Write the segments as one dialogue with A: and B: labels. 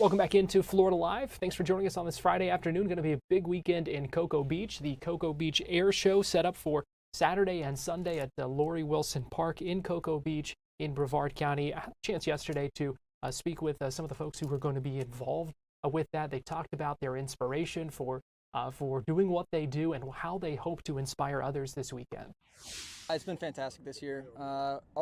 A: Welcome back into Florida Live. Thanks for joining us on this Friday afternoon. Going to be a big weekend in Cocoa Beach. The Cocoa Beach Air Show set up for Saturday and Sunday at the Lori Wilson Park in Cocoa Beach in Brevard County. I had a chance yesterday to speak with some of the folks who were going to be involved with that. They talked about their inspiration for doing what they do and how they hope to inspire others this weekend.
B: It's been fantastic this year.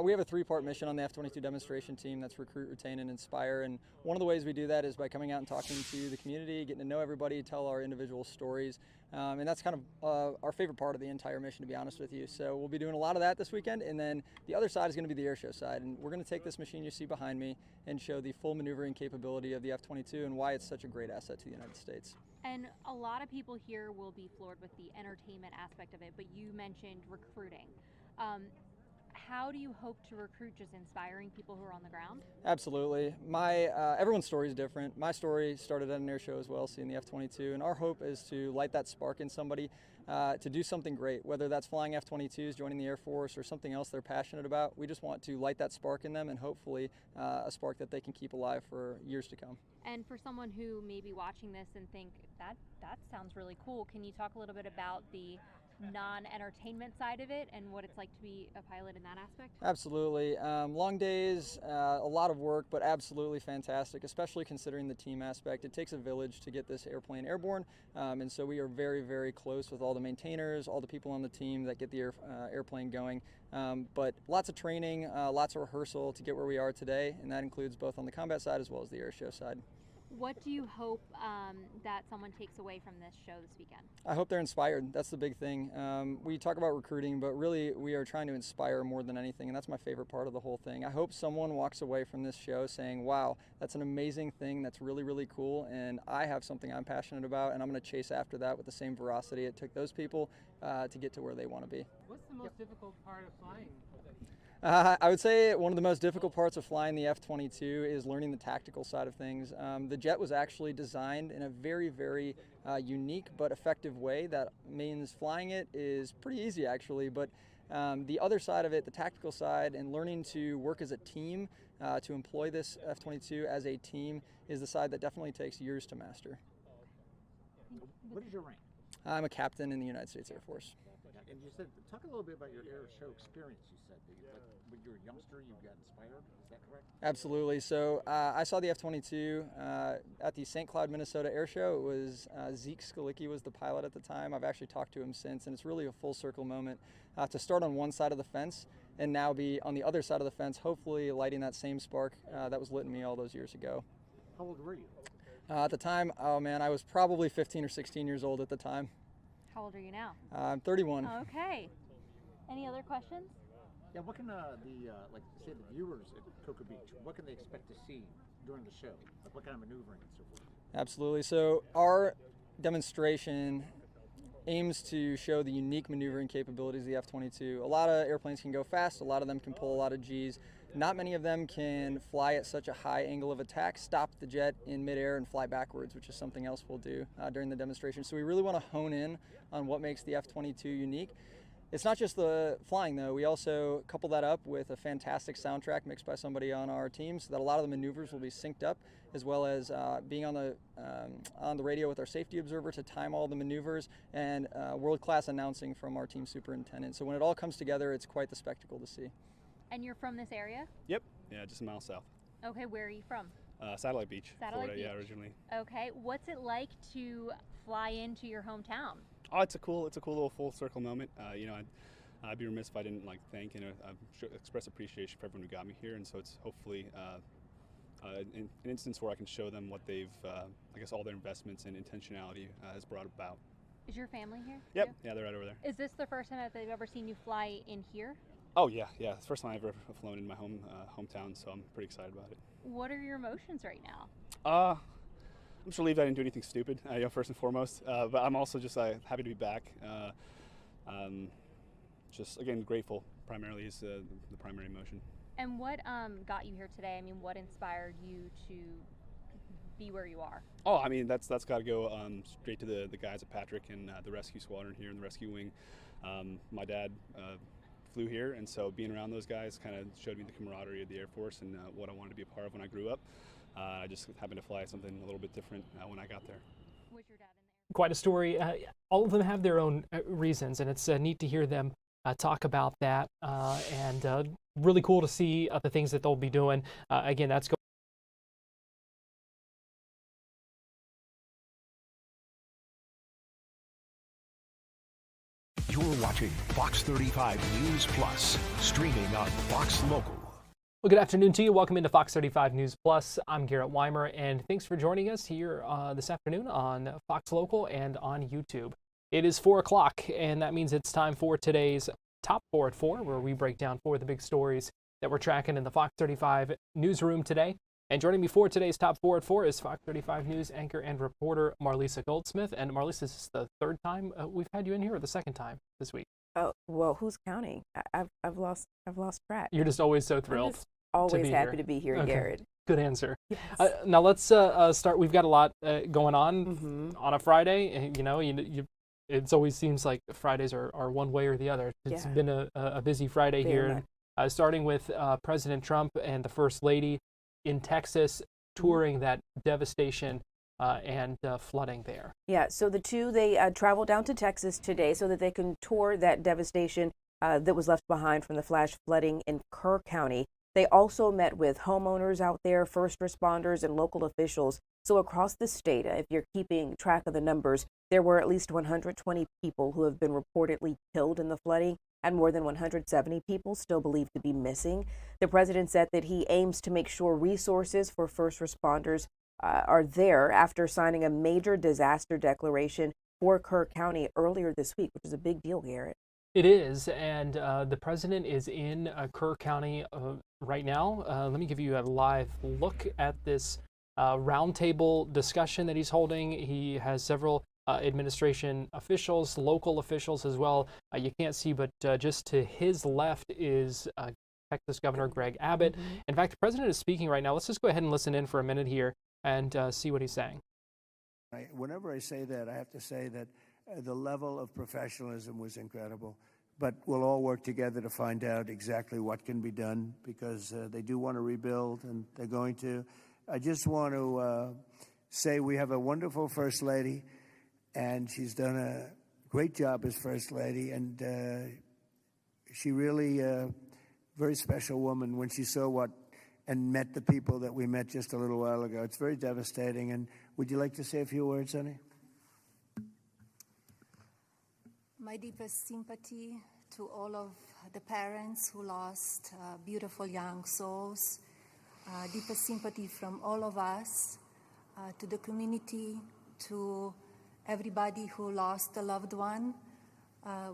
B: We have a three-part mission on the F-22 demonstration team. That's recruit, retain, and inspire. And one of the ways we do that is by coming out and talking to the community, getting to know everybody, tell our individual stories. And that's kind of our favorite part of the entire mission, to be honest with you. So we'll be doing a lot of that this weekend. And then the other side is going to be the air show side. And we're going to take this machine you see behind me and show the full maneuvering capability of the F-22 and why it's such a great asset to the United States.
C: And a lot of people here will be floored with the entertainment aspect of it, but you mentioned recruiting. How do you hope to recruit just inspiring people who are on the ground?
B: Absolutely. Everyone's story is different. My story started at an air show as well, seeing the F-22, and our hope is to light that spark in somebody to do something great, whether that's flying F-22s, joining the Air Force, or something else they're passionate about. We just want to light that spark in them and hopefully a spark that they can keep alive for years to come.
C: And for someone who may be watching this and think, that sounds really cool, can you talk a little bit about the non-entertainment side of it and what it's like to be a pilot in that aspect?
B: Absolutely. Long days, a lot of work, but absolutely fantastic, especially considering the team aspect. It takes a village to get this airplane airborne, and so we are very, very close with all the maintainers, all the people on the team that get the airplane going. But lots of training, lots of rehearsal to get where we are today, and that includes both on the combat side as well as the air show side.
C: What do you hope that someone takes away from this show this weekend?
B: I hope they're inspired. That's the big thing. We talk about recruiting, but really we are trying to inspire more than anything, and that's my favorite part of the whole thing. I hope someone walks away from this show saying, wow, that's an amazing thing, that's really, really cool, and I have something I'm passionate about, and I'm going to chase after that with the same veracity it took those people to get to where they want to be.
D: What's the most difficult part of flying?
B: I would say one of the most difficult parts of flying the F-22 is learning the tactical side of things. The jet was actually designed in a very, very unique but effective way. That means flying it is pretty easy actually, but the other side of it, the tactical side, and learning to work as a team, to employ this F-22 as a team, is the side that definitely takes years to master.
D: What is your rank?
B: I'm a captain in the United States Air Force.
D: And you said, talk a little bit about your air show experience. You said that when you were a youngster, you got inspired. Is that correct?
B: Absolutely. So I saw the F-22 at the St. Cloud, Minnesota Air Show. It was Zeke Skalicki was the pilot at the time. I've actually talked to him since, and it's really a full circle moment to start on one side of the fence and now be on the other side of the fence, hopefully lighting that same spark that was lit in me all those years ago.
D: How old were you?
B: At the time, oh man, I was probably 15 or 16 years old at the time.
C: How old are you now?
B: I'm 31.
C: Okay. Any other questions?
D: Yeah, what can like say the viewers at Cocoa Beach, what can they expect to see during the show? Like what kind of maneuvering and so forth?
B: Absolutely. So our demonstration aims to show the unique maneuvering capabilities of the F-22. A lot of airplanes can go fast, a lot of them can pull a lot of Gs. Not many of them can fly at such a high angle of attack, stop the jet in midair and fly backwards, which is something else we'll do during the demonstration. So we really want to hone in on what makes the F-22 unique. It's not just the flying though, we also couple that up with a fantastic soundtrack mixed by somebody on our team so that a lot of the maneuvers will be synced up, as well as being on the radio with our safety observer to time all the maneuvers, and world-class announcing from our team superintendent. So when it all comes together, it's quite the spectacle to see.
C: And you're from this area?
E: Yep. Yeah, just a mile south.
C: Okay, where are you from?
E: Satellite Beach,
C: Satellite
E: Florida.
C: Beach.
E: Yeah, originally.
C: Okay, what's it like to fly into your hometown?
E: Oh, it's a cool little full circle moment. You know, I'd be remiss if I didn't thank and express appreciation for everyone who got me here, and so it's hopefully an instance where I can show them what they've, I guess, all their investments and intentionality has brought about.
C: Is your family here?
E: Yep.
C: too?
E: Yeah, they're right over there.
C: Is this the first time that they've ever seen you fly in here?
E: Oh yeah. It's the first time I've ever flown in my hometown, so I'm pretty excited about it.
C: What are your emotions right now?
E: I'm just relieved I didn't do anything stupid, first and foremost. But I'm also just happy to be back. Just again grateful. Primarily is the primary emotion.
C: And what got you here today? I mean, what inspired you to be where you are?
E: Oh, I mean that's got to go straight to the guys at Patrick and the rescue squadron here in the rescue wing. My dad flew here, and so being around those guys kind of showed me the camaraderie of the Air Force and what I wanted to be a part of when I grew up. I just happened to fly something a little bit different when I got there.
C: Was your dad in there?
A: Quite a story. All of them have their own reasons, and it's neat to hear them talk about that, and really cool to see the things that they'll be doing. Again, that's
F: You're watching Fox 35 News Plus, streaming on Fox Local.
A: Well, good afternoon to you. Welcome into Fox 35 News Plus. I'm Garrett Wymer, and thanks for joining us here this afternoon on Fox Local and on YouTube. It is 4 o'clock, and that means it's time for today's Top 4 at 4, where we break down 4 of the big stories that we're tracking in the Fox 35 newsroom today. And joining me for today's Top 4 at 4 is Fox 35 News anchor and reporter Marlisa Goldsmith. And Marlisa, this is the third time we've had you in here, or the second time this week?
G: Oh, well, who's counting? I've lost track.
A: You're just always so thrilled.
G: I'm just always
A: be
G: happy
A: here.
G: to be here,
A: Okay.
G: Garrett.
A: Good answer.
G: Yes.
A: Now let's start. We've got a lot going on on a Friday. And, it always seems like Fridays are one way or the other. It's
G: Yeah.
A: been a busy Friday
G: Very
A: here. And, starting with President Trump and the First Lady in Texas touring that devastation and flooding there.
G: Yeah, so the two, they traveled down to Texas today so that they can tour that devastation that was left behind from the flash flooding in Kerr County. They also met with homeowners out there, first responders, and local officials. So across the state, if you're keeping track of the numbers, there were at least 120 people who have been reportedly killed in the flooding, and more than 170 people still believed to be missing. The president said that he aims to make sure resources for first responders are there after signing a major disaster declaration for Kerr County earlier this week, which is a big deal, Garrett.
A: It is, and the president is in Kerr County right now. Let me give you a live look at this roundtable discussion that he's holding. He has several administration officials, local officials as well. You can't see, but just to his left is Texas Governor Greg Abbott. In fact, the president is speaking right now. Let's just go ahead and listen in for a minute here and see what he's saying.
H: Whenever I say that, I have to say that the level of professionalism was incredible. But we'll all work together to find out exactly what can be done, because they do want to rebuild, and they're going to. I just want to say we have a wonderful First Lady, and she's done a great job as First Lady, and she really very special woman when she saw and met the people that we met just a little while ago. It's very devastating. And would you like to say a few words, honey?
I: My deepest sympathy to all of the parents who lost beautiful young souls. Deepest sympathy from all of us, to the community, to everybody who lost a loved one.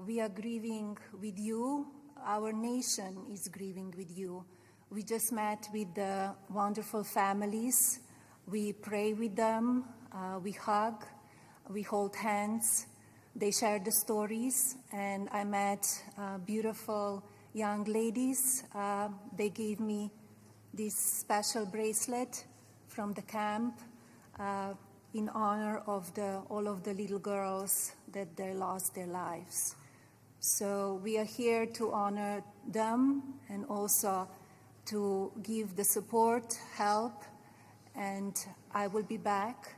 I: We are grieving with you. Our nation is grieving with you. We just met with the wonderful families. We pray with them, we hug, we hold hands. They shared the stories, and I met beautiful young ladies. They gave me this special bracelet from the camp in honor of all of the little girls that they lost their lives. So we are here to honor them and also to give the support, help, and I will be back.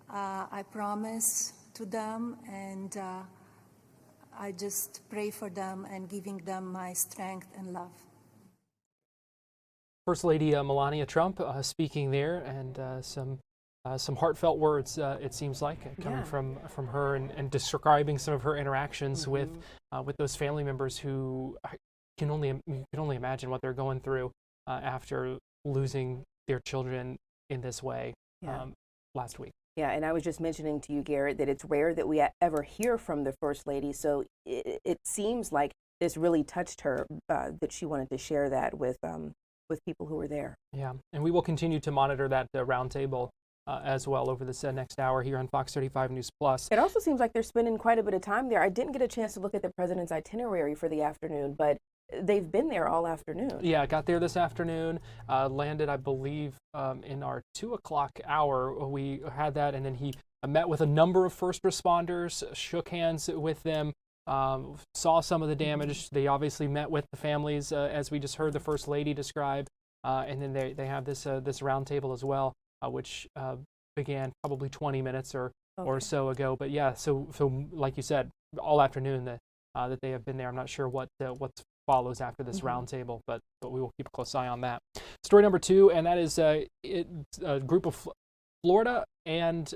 I: I promise to them, and I just pray for them and giving them my strength and love.
A: First Lady Melania Trump speaking there, and some heartfelt words, it seems like, coming from her, and describing some of her interactions with those family members who you can only imagine what they're going through after losing their children in this way last week.
G: Yeah, and I was just mentioning to you, Garrett, that it's rare that we ever hear from the First Lady, so it seems like this really touched her, that she wanted to share that with people who were there. Yeah,
A: and we will continue to monitor that roundtable as well over this next hour here on Fox 35 News Plus.
G: It also seems like they're spending quite a bit of time there. I didn't get a chance to look at the president's itinerary for the afternoon, but they've been there all afternoon.
A: Yeah, got there this afternoon, landed, I believe, in our 2 o'clock hour. We had that, and then he met with a number of first responders, shook hands with them, saw some of the damage. They obviously met with the families, as we just heard the First Lady describe, and then they have this roundtable as well. which began probably 20 minutes or
G: Okay.
A: so ago. But yeah, so like you said, all afternoon that they have been there. I'm not sure what follows after this roundtable, but we will keep a close eye on that. Story number 2, and that is a group of Florida and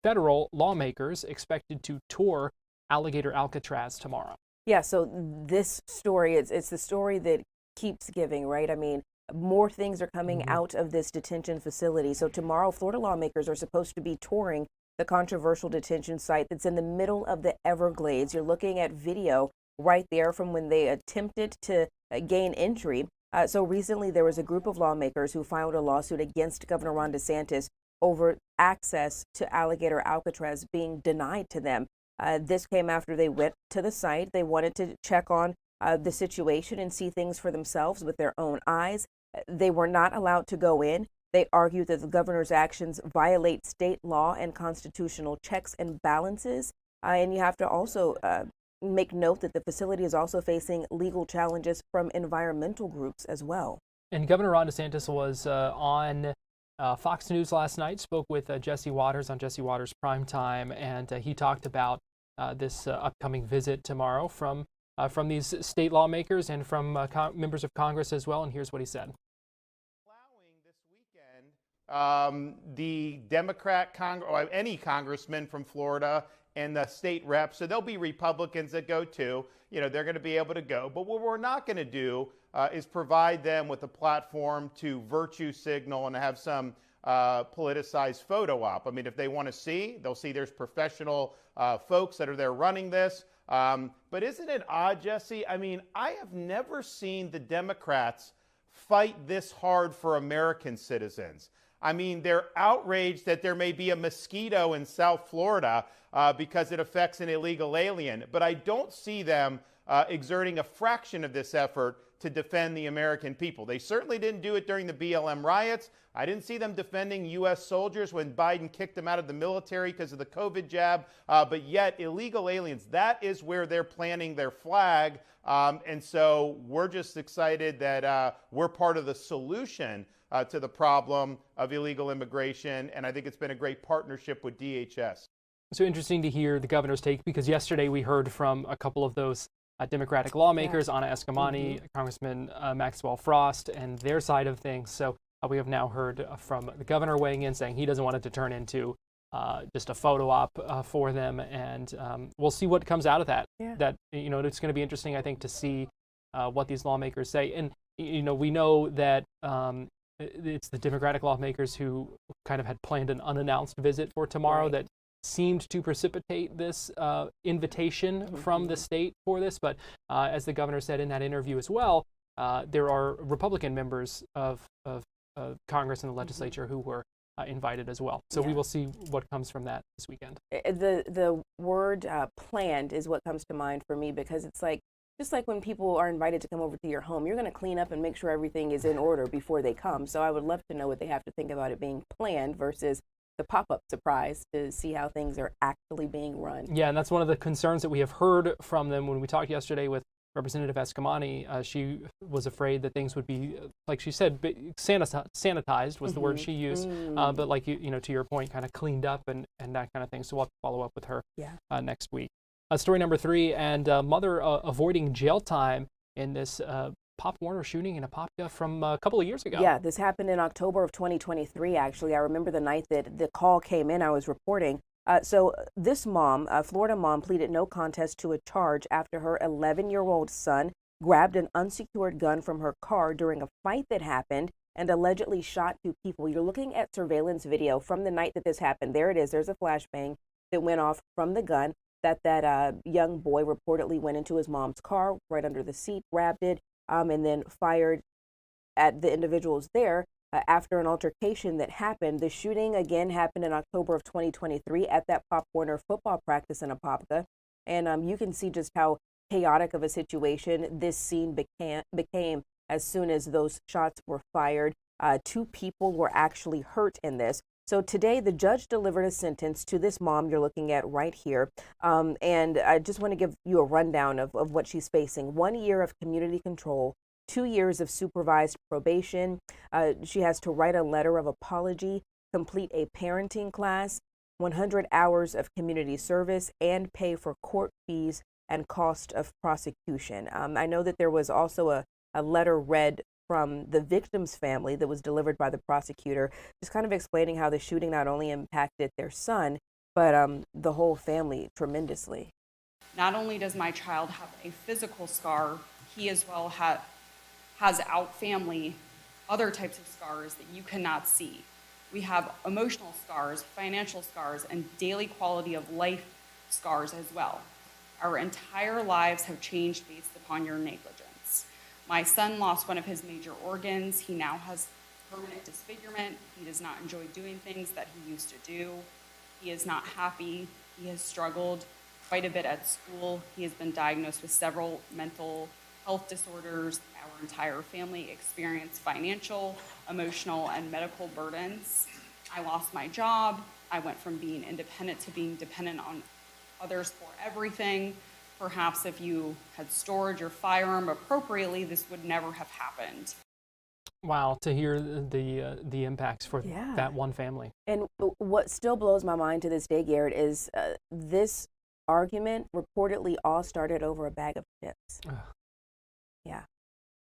A: federal lawmakers expected to tour Alligator Alcatraz tomorrow.
G: Yeah, so this story, it's the story that keeps giving, right? I mean, more things are coming out of this detention facility. So tomorrow, Florida lawmakers are supposed to be touring the controversial detention site that's in the middle of the Everglades. You're looking at video right there from when they attempted to gain entry. So recently, there was a group of lawmakers who filed a lawsuit against Governor Ron DeSantis over access to Alligator Alcatraz being denied to them. This came after they went to the site. They wanted to check on the situation and see things for themselves with their own eyes. They were not allowed to go in. They argued that the governor's actions violate state law and constitutional checks and balances. And you have to also make note that the facility is also facing legal challenges from environmental groups as well.
A: And Governor Ron DeSantis was on Fox News last night, spoke with Jesse Waters on Jesse Waters Primetime, and he talked about this upcoming visit tomorrow from these state lawmakers and from members of Congress as well. And here's what he said.
J: The Democrat or any congressman from Florida and the state reps, so there'll be Republicans that go too. They're going to be able to go. But what we're not going to do is provide them with a platform to virtue signal and have some politicized photo op. I mean, if they want to see, they'll see there's professional folks that are there running this. But isn't it odd, Jesse? I mean, I have never seen the Democrats fight this hard for American citizens. I mean, they're outraged that there may be a mosquito in South Florida because it affects an illegal alien. But I don't see them exerting a fraction of this effort to defend the American people. They certainly didn't do it during the BLM riots. I didn't see them defending U.S. soldiers when Biden kicked them out of the military because of the COVID jab. But yet, illegal aliens, that is where they're planting their flag. And so we're just excited that we're part of the solution to the problem of illegal immigration. And I think it's been a great partnership with DHS.
A: So interesting to hear the governor's take, because yesterday we heard from a couple of those Democratic lawmakers, Anna Eskamani, Congressman Maxwell Frost, and their side of things. So we have now heard from the governor weighing in, saying he doesn't want it to turn into just a photo op for them. And we'll see what comes out of that. That, it's going to be interesting, I think, to see what these lawmakers say. And, we know that it's the Democratic lawmakers who kind of had planned an unannounced visit for tomorrow that seemed to precipitate this invitation from the state for this. But as the governor said in that interview as well, there are Republican members of Congress and the legislature who were invited as well. So we will see what comes from that this weekend.
G: The word planned is what comes to mind for me, because it's like, just like when people are invited to come over to your home, you're going to clean up and make sure everything is in order before they come. So I would love to know what they have to think about it being planned versus the pop-up surprise, to see how things are actually being run. Yeah,
A: and that's one of the concerns that we have heard from them. When we talked yesterday with Representative Eskamani, she was afraid that things would be, like she said, sanitized was the word she used, but like, to your point, kind of cleaned up and that kind of thing. So we'll have to follow up with her next week. Story number 3, and mother avoiding jail time in this Pop Warner shooting in Apopka from a couple of years ago.
G: Yeah, this happened in October of 2023, actually. I remember the night that the call came in, I was reporting. So this mom, a Florida mom, pleaded no contest to a charge after her 11-year-old son grabbed an unsecured gun from her car during a fight that happened and allegedly shot 2 people. You're looking at surveillance video from the night that this happened. There it is. There's a flashbang that went off from the gun that young boy reportedly went into his mom's car, right under the seat, grabbed it, and then fired at the individuals there after an altercation that happened. The shooting again happened in October of 2023 at that Pop Warner football practice in Apopka. And you can see just how chaotic of a situation this scene became as soon as those shots were fired. 2 people were actually hurt in this. So today, the judge delivered a sentence to this mom you're looking at right here. And I just want to give you a rundown of what she's facing. 1 year of community control, 2 years of supervised probation. She has to write a letter of apology, complete a parenting class, 100 hours of community service, and pay for court fees and cost of prosecution. I know that there was also a letter read from the victim's family that was delivered by the prosecutor, just kind of explaining how the shooting not only impacted their son, but the whole family tremendously.
K: Not only does my child have a physical scar, he as well has out family other types of scars that you cannot see. We have emotional scars, financial scars, and daily quality of life scars as well. Our entire lives have changed based upon your negligence. My son lost one of his major organs. He now has permanent disfigurement. He does not enjoy doing things that he used to do. He is not happy. He has struggled quite a bit at school. He has been diagnosed with several mental health disorders. Our entire family experienced financial, emotional, and medical burdens. I lost my job. I went from being independent to being dependent on others for everything. Perhaps if you had stored your firearm appropriately, this would never have happened.
A: Wow, to hear the impacts for that one family.
G: And what still blows my mind to this day, Garrett, is this argument reportedly all started over a bag of chips. Yeah.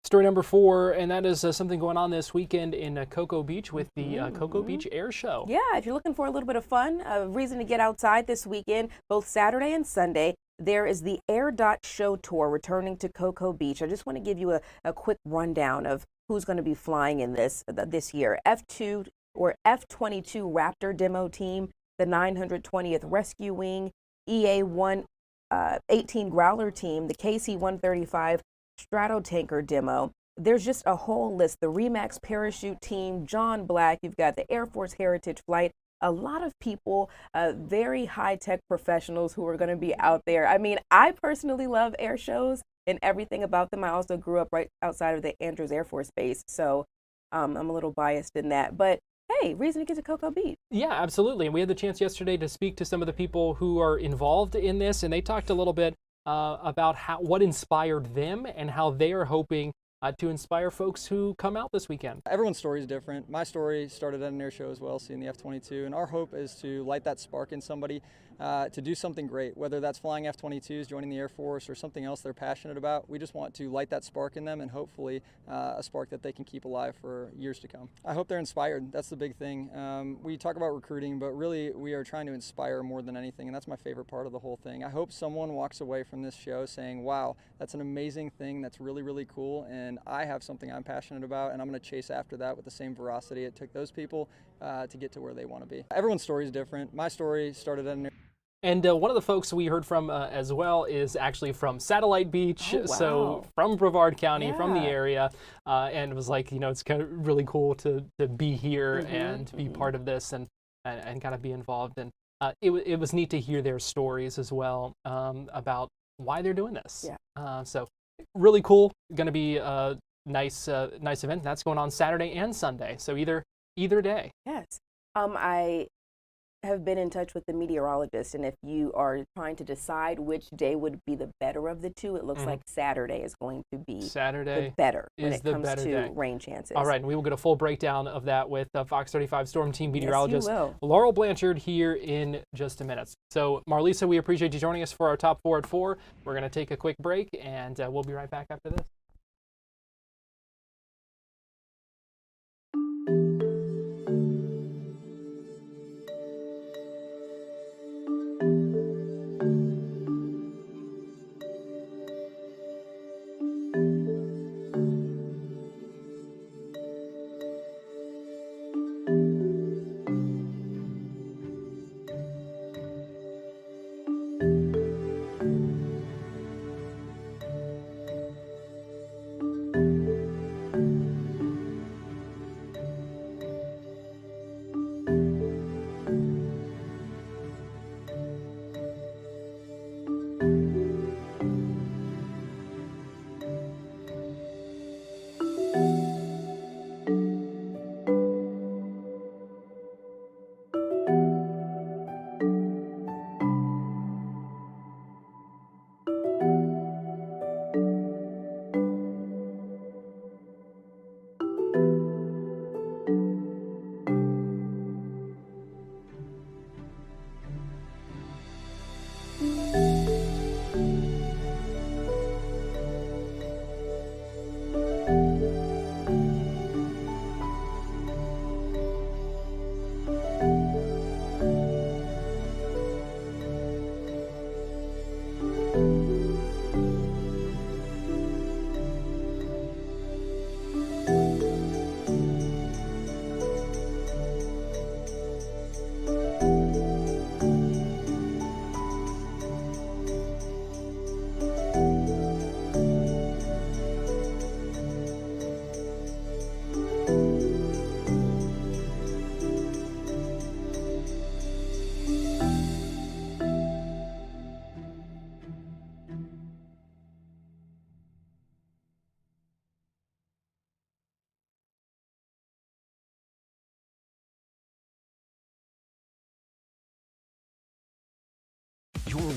A: Story number 4, and that is something going on this weekend in Cocoa Beach with the Cocoa Beach Air Show.
G: Yeah, if you're looking for a little bit of fun, a reason to get outside this weekend, both Saturday and Sunday, there is the Air Dot Show Tour returning to Cocoa Beach. I just want to give you a quick rundown of who's going to be flying in this year. F2 or F-22 Raptor demo team, the 920th Rescue Wing, EA-118 Growler team, the KC-135 Stratotanker demo. There's just a whole list. The Remax Parachute team, John Black, you've got the Air Force Heritage Flight. A lot of people, very high-tech professionals who are going to be out there. I mean, I personally love air shows and everything about them. I also grew up right outside of the Andrews Air Force Base, so I'm a little biased in that. But hey, reason to get to Cocoa Beach.
A: Yeah, absolutely. And we had the chance yesterday to speak to some of the people who are involved in this, and they talked a little bit about what inspired them and how they are hoping to inspire folks who come out this weekend.
B: Everyone's story is different. My story started at an air show as well, seeing the F-22, and our hope is to light that spark in somebody to do something great, whether that's flying F-22s, joining the Air Force, or something else they're passionate about. We just want to light that spark in them and hopefully a spark that they can keep alive for years to come. I hope they're inspired. That's the big thing. We talk about recruiting, but really we are trying to inspire more than anything, and that's my favorite part of the whole thing. I hope someone walks away from this show saying, wow, that's an amazing thing, that's really, really cool, and I have something I'm passionate about, and I'm going to chase after that with the same veracity it took those people to get to where they want to be. Everyone's story is different. My story started at an air.
A: And one of the folks we heard from as well is actually from Satellite Beach, so from Brevard County, from the area, and was like, you know, it's kind of really cool to be here and be part of this and kind of be involved. And it was neat to hear their stories as well about why they're doing this. Yeah. So really cool. Going to be a nice event. That's going on Saturday and Sunday, so either day.
G: Yes. I have been in touch with the meteorologist, and if you are trying to decide which day would be the better of the two, it looks like Saturday is going to be the better when it comes to rain chances.
A: All right, and we will get a full breakdown of that with Fox 35 Storm Team meteorologist Laurel Blanchard here in just a minute. So, Marlisa, we appreciate you joining us for our Top 4 at 4. We're going to take a quick break, and we'll be right back after this.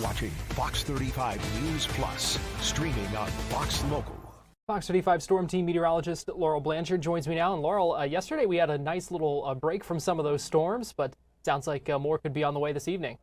F: watching Fox 35 News Plus, streaming on Fox Local.
A: Fox 35 Storm Team meteorologist Laurel Blanchard joins me now. And Laurel, yesterday we had a nice little break from some of those storms, but sounds like more could be on the way this evening.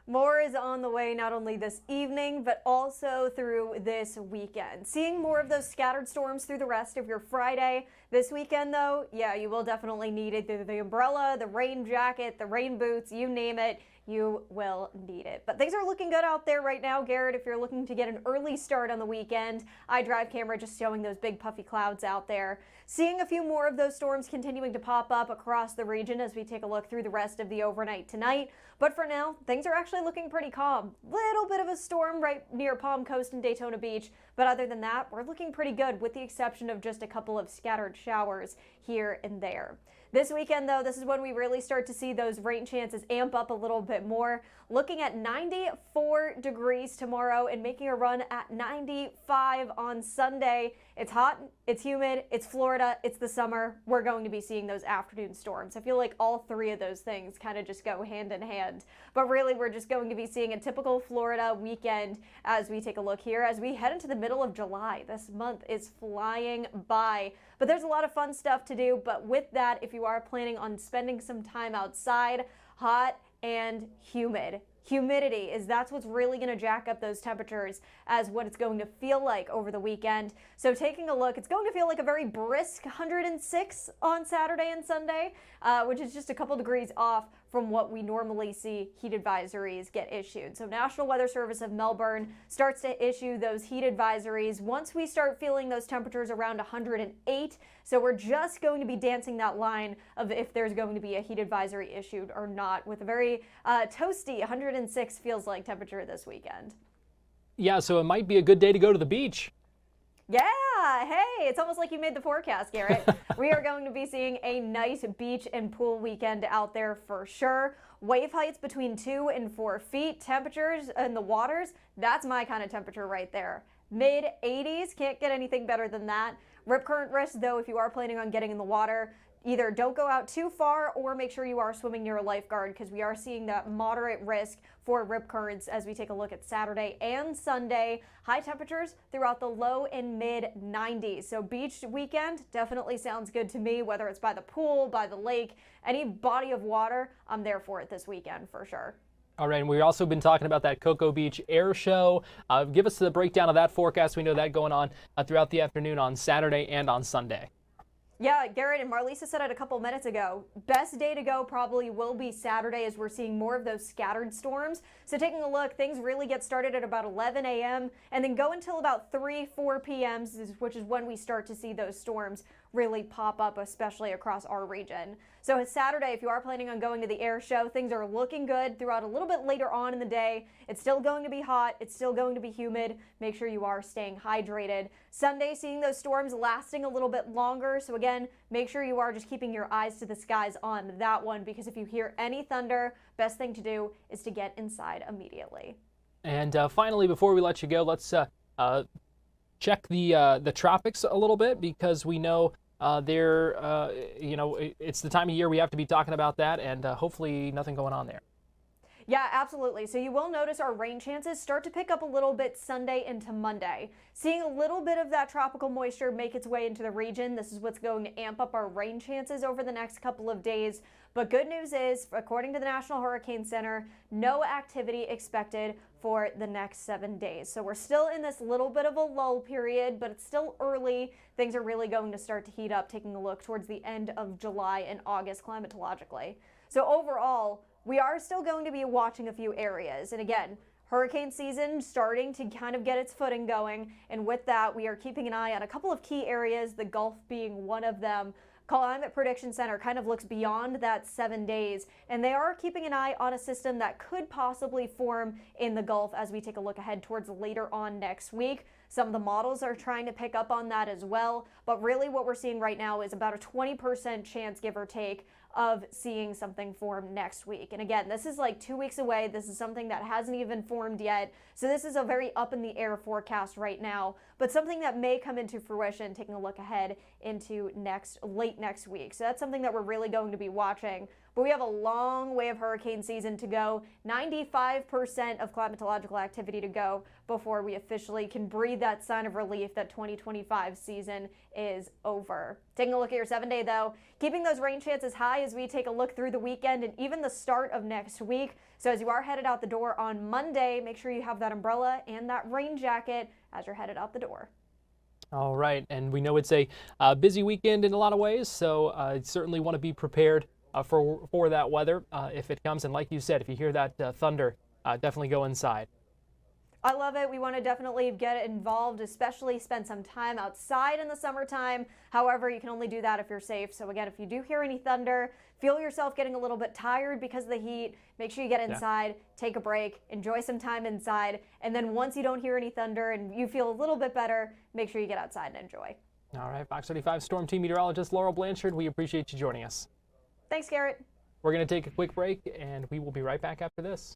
L: More is on the way not only this evening, but also through this weekend. Seeing more of those scattered storms through the rest of your Friday. This weekend, though, yeah, you will definitely need either the umbrella, the rain jacket, the rain boots, you name it. You will need it. But things are looking good out there right now, Garrett, if you're looking to get an early start on the weekend. iDrive camera just showing those big puffy clouds out there. Seeing a few more of those storms continuing to pop up across the region as we take a look through the rest of the overnight tonight. But for now, things are actually looking pretty calm. Little bit of a storm right near Palm Coast and Daytona Beach. But other than that, we're looking pretty good with the exception of just a couple of scattered showers here and there. This weekend, though, this is when we really start to see those rain chances amp up a little bit more. Looking at 94 degrees tomorrow and making a run at 95 on Sunday. It's hot, it's humid, it's Florida, it's the summer. We're going to be seeing those afternoon storms. I feel like all three of those things kind of just go hand in hand. But really, we're just going to be seeing a typical Florida weekend as we take a look here. As we head into the middle of July, this month is flying by. But there's a lot of fun stuff to do. But with that, if you are planning on spending some time outside, hot and humid. Humidity that's what's really going to jack up those temperatures as what it's going to feel like over the weekend. So taking a look, it's going to feel like a very brisk 106 on Saturday and Sunday, which is just a couple degrees off from what we normally see heat advisories get issued. So National Weather Service of Melbourne starts to issue those heat advisories once we start feeling those temperatures around 108. So we're just going to be dancing that line of if there's going to be a heat advisory issued or not, with a very toasty 106 feels like temperature this weekend.
A: Yeah, so it might be a good day to go to the beach.
L: Yeah, hey, it's almost like you made the forecast, Garrett. We are going to be seeing a nice beach and pool weekend out there for sure. Wave heights between 2 and 4 feet. Temperatures in the waters, that's my kind of temperature right there. Mid 80s, can't get anything better than that. Rip current risk, though, if you are planning on getting in the water, either don't go out too far or make sure you are swimming near a lifeguard, because we are seeing that moderate risk for rip currents as we take a look at Saturday and Sunday. High temperatures throughout the low and mid 90s. So beach weekend definitely sounds good to me, whether it's by the pool, by the lake, any body of water, I'm there for it this weekend for sure.
A: All right, and we've also been talking about that Cocoa Beach Air Show. Give us the breakdown of that forecast. We know that going on throughout the afternoon on Saturday and on Sunday.
L: Yeah, Garrett and Marlisa said it a couple minutes ago. Best day to go probably will be Saturday as we're seeing more of those scattered storms. So taking a look, things really get started at about 11 a.m. and then go until about 4 p.m., which is when we start to see those storms really pop up, especially across our region. So Saturday, if you are planning on going to the air show, things are looking good throughout a little bit later on in the day. It's still going to be hot. It's still going to be humid. Make sure you are staying hydrated. Sunday, seeing those storms lasting a little bit longer. So again, make sure you are just keeping your eyes to the skies on that one, because if you hear any thunder, best thing to do is to get inside immediately.
A: And finally, before we let you go, let's check the tropics a little bit, because we know it's the time of year we have to be talking about that, and hopefully nothing going on there.
L: Yeah, absolutely. So you will notice our rain chances start to pick up a little bit Sunday into Monday. Seeing a little bit of that tropical moisture make its way into the region. This is what's going to amp up our rain chances over the next couple of days. But good news is, according to the National Hurricane Center, no activity expected for the next 7 days. So we're still in this little bit of a lull period, but it's still early. Things are really going to start to heat up, taking a look towards the end of July and August climatologically. So overall, we are still going to be watching a few areas. And again, hurricane season starting to kind of get its footing going. And with that, we are keeping an eye on a couple of key areas, the Gulf being one of them. Climate Prediction Center kind of looks beyond that 7 days, and they are keeping an eye on a system that could possibly form in the Gulf as we take a look ahead towards later on next week. Some of the models are trying to pick up on that as well, but really what we're seeing right now is about a 20% chance, give or take, of seeing something form next week. And again, this is like 2 weeks away. This is something that hasn't even formed yet. So this is a very up in the air forecast right now, but something that may come into fruition taking a look ahead into late next week. So that's something that we're really going to be watching. but we have a long way of hurricane season to go, 95% of climatological activity to go before we officially can breathe that sign of relief that 2025 season is over. Taking a look at your 7-day though, keeping those rain chances high as we take a look through the weekend and even the start of next week. So as you are headed out the door on Monday, make sure you have that umbrella and that rain jacket as you're headed out the door.
A: All right, and we know it's a busy weekend in a lot of ways, so certainly want to be prepared for that weather if it comes. And like you said, if you hear that thunder, definitely go inside.
L: I love it. We want to definitely get involved, especially spend some time outside in the summertime. However, you can only do that if you're safe. So again, if you do hear any thunder, feel yourself getting a little bit tired because of the heat, make sure you get inside, take a break, enjoy some time inside. And then once you don't hear any thunder and you feel a little bit better, make sure you get outside and enjoy.
A: All right, Fox 35 Storm Team meteorologist Laurel Blanchard, we appreciate you joining us.
L: Thanks, Garrett.
A: We're going to take a quick break and we will be right back after this.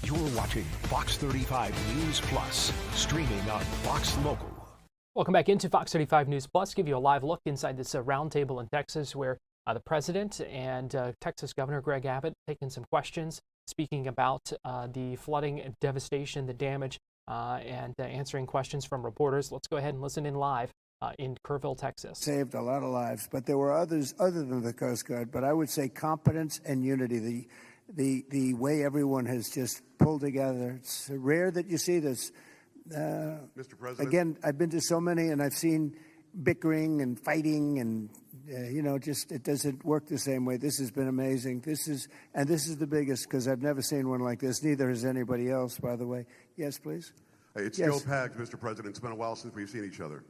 F: You're watching Fox 35 News Plus, streaming on Fox Local.
A: Welcome back into Fox 35 News Plus. Give you a live look inside this roundtable in Texas where the president and Texas Governor Greg Abbott taking some questions, speaking about the flooding and devastation, the damage, and answering questions from reporters. Let's go ahead and listen in live in Kerrville, Texas.
H: Saved a lot of lives, but there were others other than the Coast Guard. But I would say competence and unity, the way everyone has just pulled together. It's rare that you see this.
M: Mr. President. Again,
H: I've been to so many, and I've seen bickering and fighting, and just it doesn't work the same way. This has been amazing. This is the biggest because I've never seen one like this. Neither has anybody else, by the way. Yes, please.
M: Hey, it's
H: Yes.
M: Joe Pags, Mr. President. It's been a while since we've seen each other.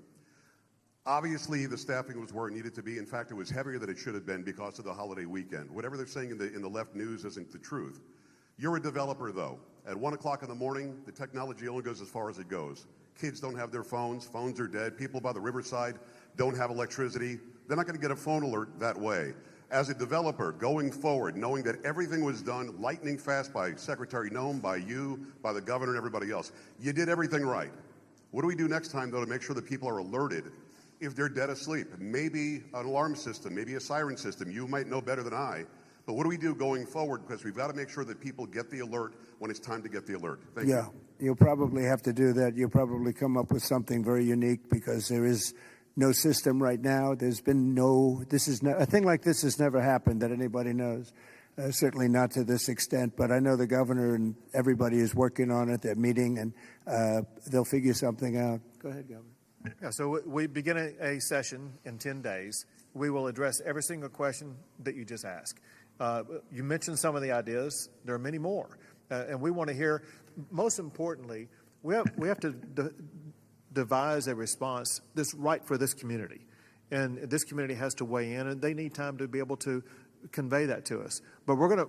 M: Obviously, the staffing was where it needed to be. In fact, it was heavier than it should have been because of the holiday weekend. Whatever they're saying in the left news isn't the truth. You're a developer, though. At 1 o'clock in the morning, the technology only goes as far as it goes. Kids don't have their phones. Phones are dead. People by the riverside don't have electricity. They're not going to get a phone alert that way. As a developer, going forward, knowing that everything was done lightning fast by Secretary Noem, by you, by the governor, and everybody else, you did everything right. What do we do next time, though, to make sure that people are alerted if they're dead asleep? Maybe an alarm system, maybe a siren system. You might know better than I. But what do we do going forward? Because we've got to make sure that people get the alert when it's time to get the alert. Thank you.
H: Yeah, you'll probably have to do that. You'll probably come up with something very unique because there is no system right now. There's been a thing like this has never happened that anybody knows. Certainly not to this extent, but I know the governor and everybody is working on it. They're meeting, and they'll figure something out. Go ahead, Governor.
N: Yeah, so we begin a session in 10 days. We will address every single question that you just asked. You mentioned some of the ideas. There are many more, and we want to hear. Most importantly, we have to devise a response that's right for this community, and this community has to weigh in, and they need time to be able to convey that to us. But we're gonna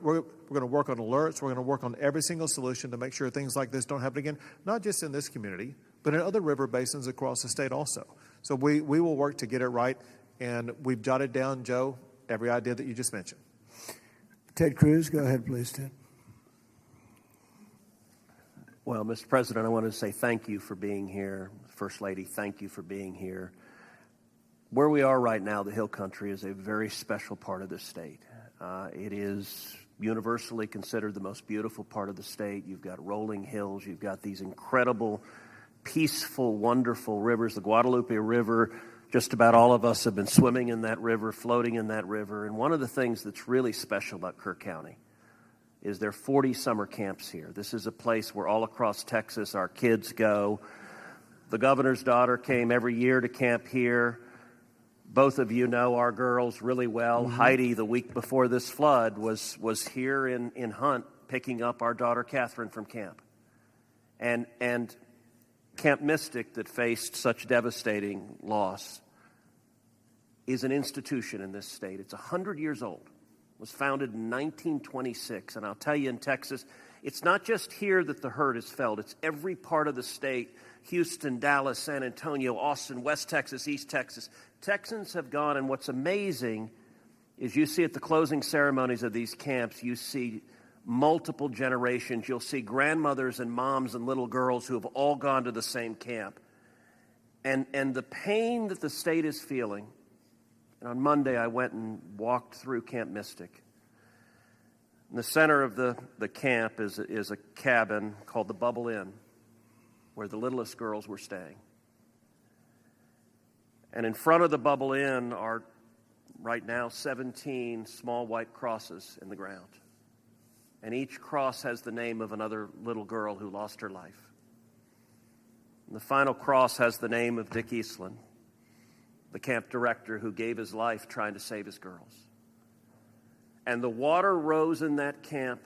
N: work on alerts. We're gonna work on every single solution to make sure things like this don't happen again, not just in this community, but in other river basins across the state also. So we will work to get it right, and we've jotted down, Joe, every idea that you just mentioned.
H: Ted Cruz, go ahead, please, Ted.
O: Well, Mr. President, I want to say thank you for being here. First Lady, thank you for being here. Where we are right now, the Hill Country, is a very special part of the state. It is universally considered the most beautiful part of the state. You've got rolling hills. You've got these incredible, peaceful, wonderful rivers. The Guadalupe River, just about all of us have been swimming in that river, floating in that river. And one of the things that's really special about Kerr County is there are 40 summer camps here. This is a place where all across Texas our kids go. The governor's daughter came every year to camp here. Both of you know our girls really well. Mm-hmm. Heidi, the week before this flood, was here in Hunt picking up our daughter Catherine from camp. And Camp Mystic, that faced such devastating loss, is an institution in this state. It's 100 years old. It was founded in 1926. And I'll tell you, in Texas, it's not just here that the hurt is felt. It's every part of the state. Houston, Dallas, San Antonio, Austin, West Texas, East Texas. Texans have gone, and what's amazing is you see at the closing ceremonies of these camps, you see multiple generations. You'll see grandmothers and moms and little girls who have all gone to the same camp. And the pain that the state is feeling, and on Monday I went and walked through Camp Mystic. In the center of the camp is a cabin called the Bubble Inn, where the littlest girls were staying. And in front of the Bubble Inn are right now 17 small white crosses in the ground. And each cross has the name of another little girl who lost her life. And the final cross has the name of Dick Eastland, the camp director who gave his life trying to save his girls. And the water rose in that camp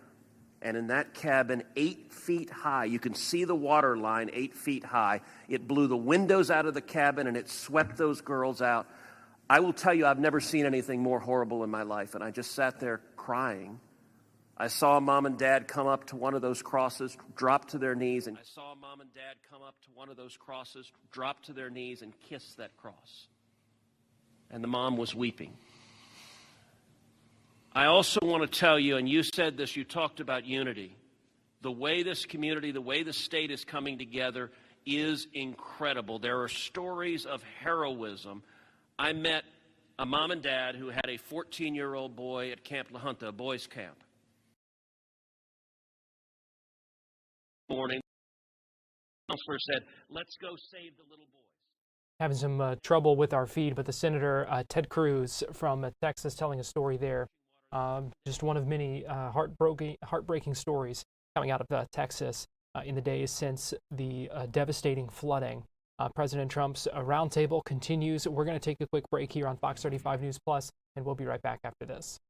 O: and in that cabin 8 feet high. You can see the water line 8 feet high. It blew the windows out of the cabin and it swept those girls out. I will tell you, I've never seen anything more horrible in my life, and I just sat there crying. I saw mom and dad come up to one of those crosses, drop to their knees, and kiss that cross. And the mom was weeping. I also want to tell you, and you said this, you talked about unity. The way this community, the way the state is coming together is incredible. There are stories of heroism. I met a mom and dad who had a 14-year-old boy at Camp La Junta, a boys' camp. Morning, the counselor said, "Let's go save the little boy."
A: Having some trouble with our feed, but the Senator Ted Cruz from Texas telling a story there. Just one of many heartbreaking stories coming out of Texas in the days since the devastating flooding. President Trump's roundtable continues. We're going to take a quick break here on Fox 35 News Plus, and we'll be right back after this.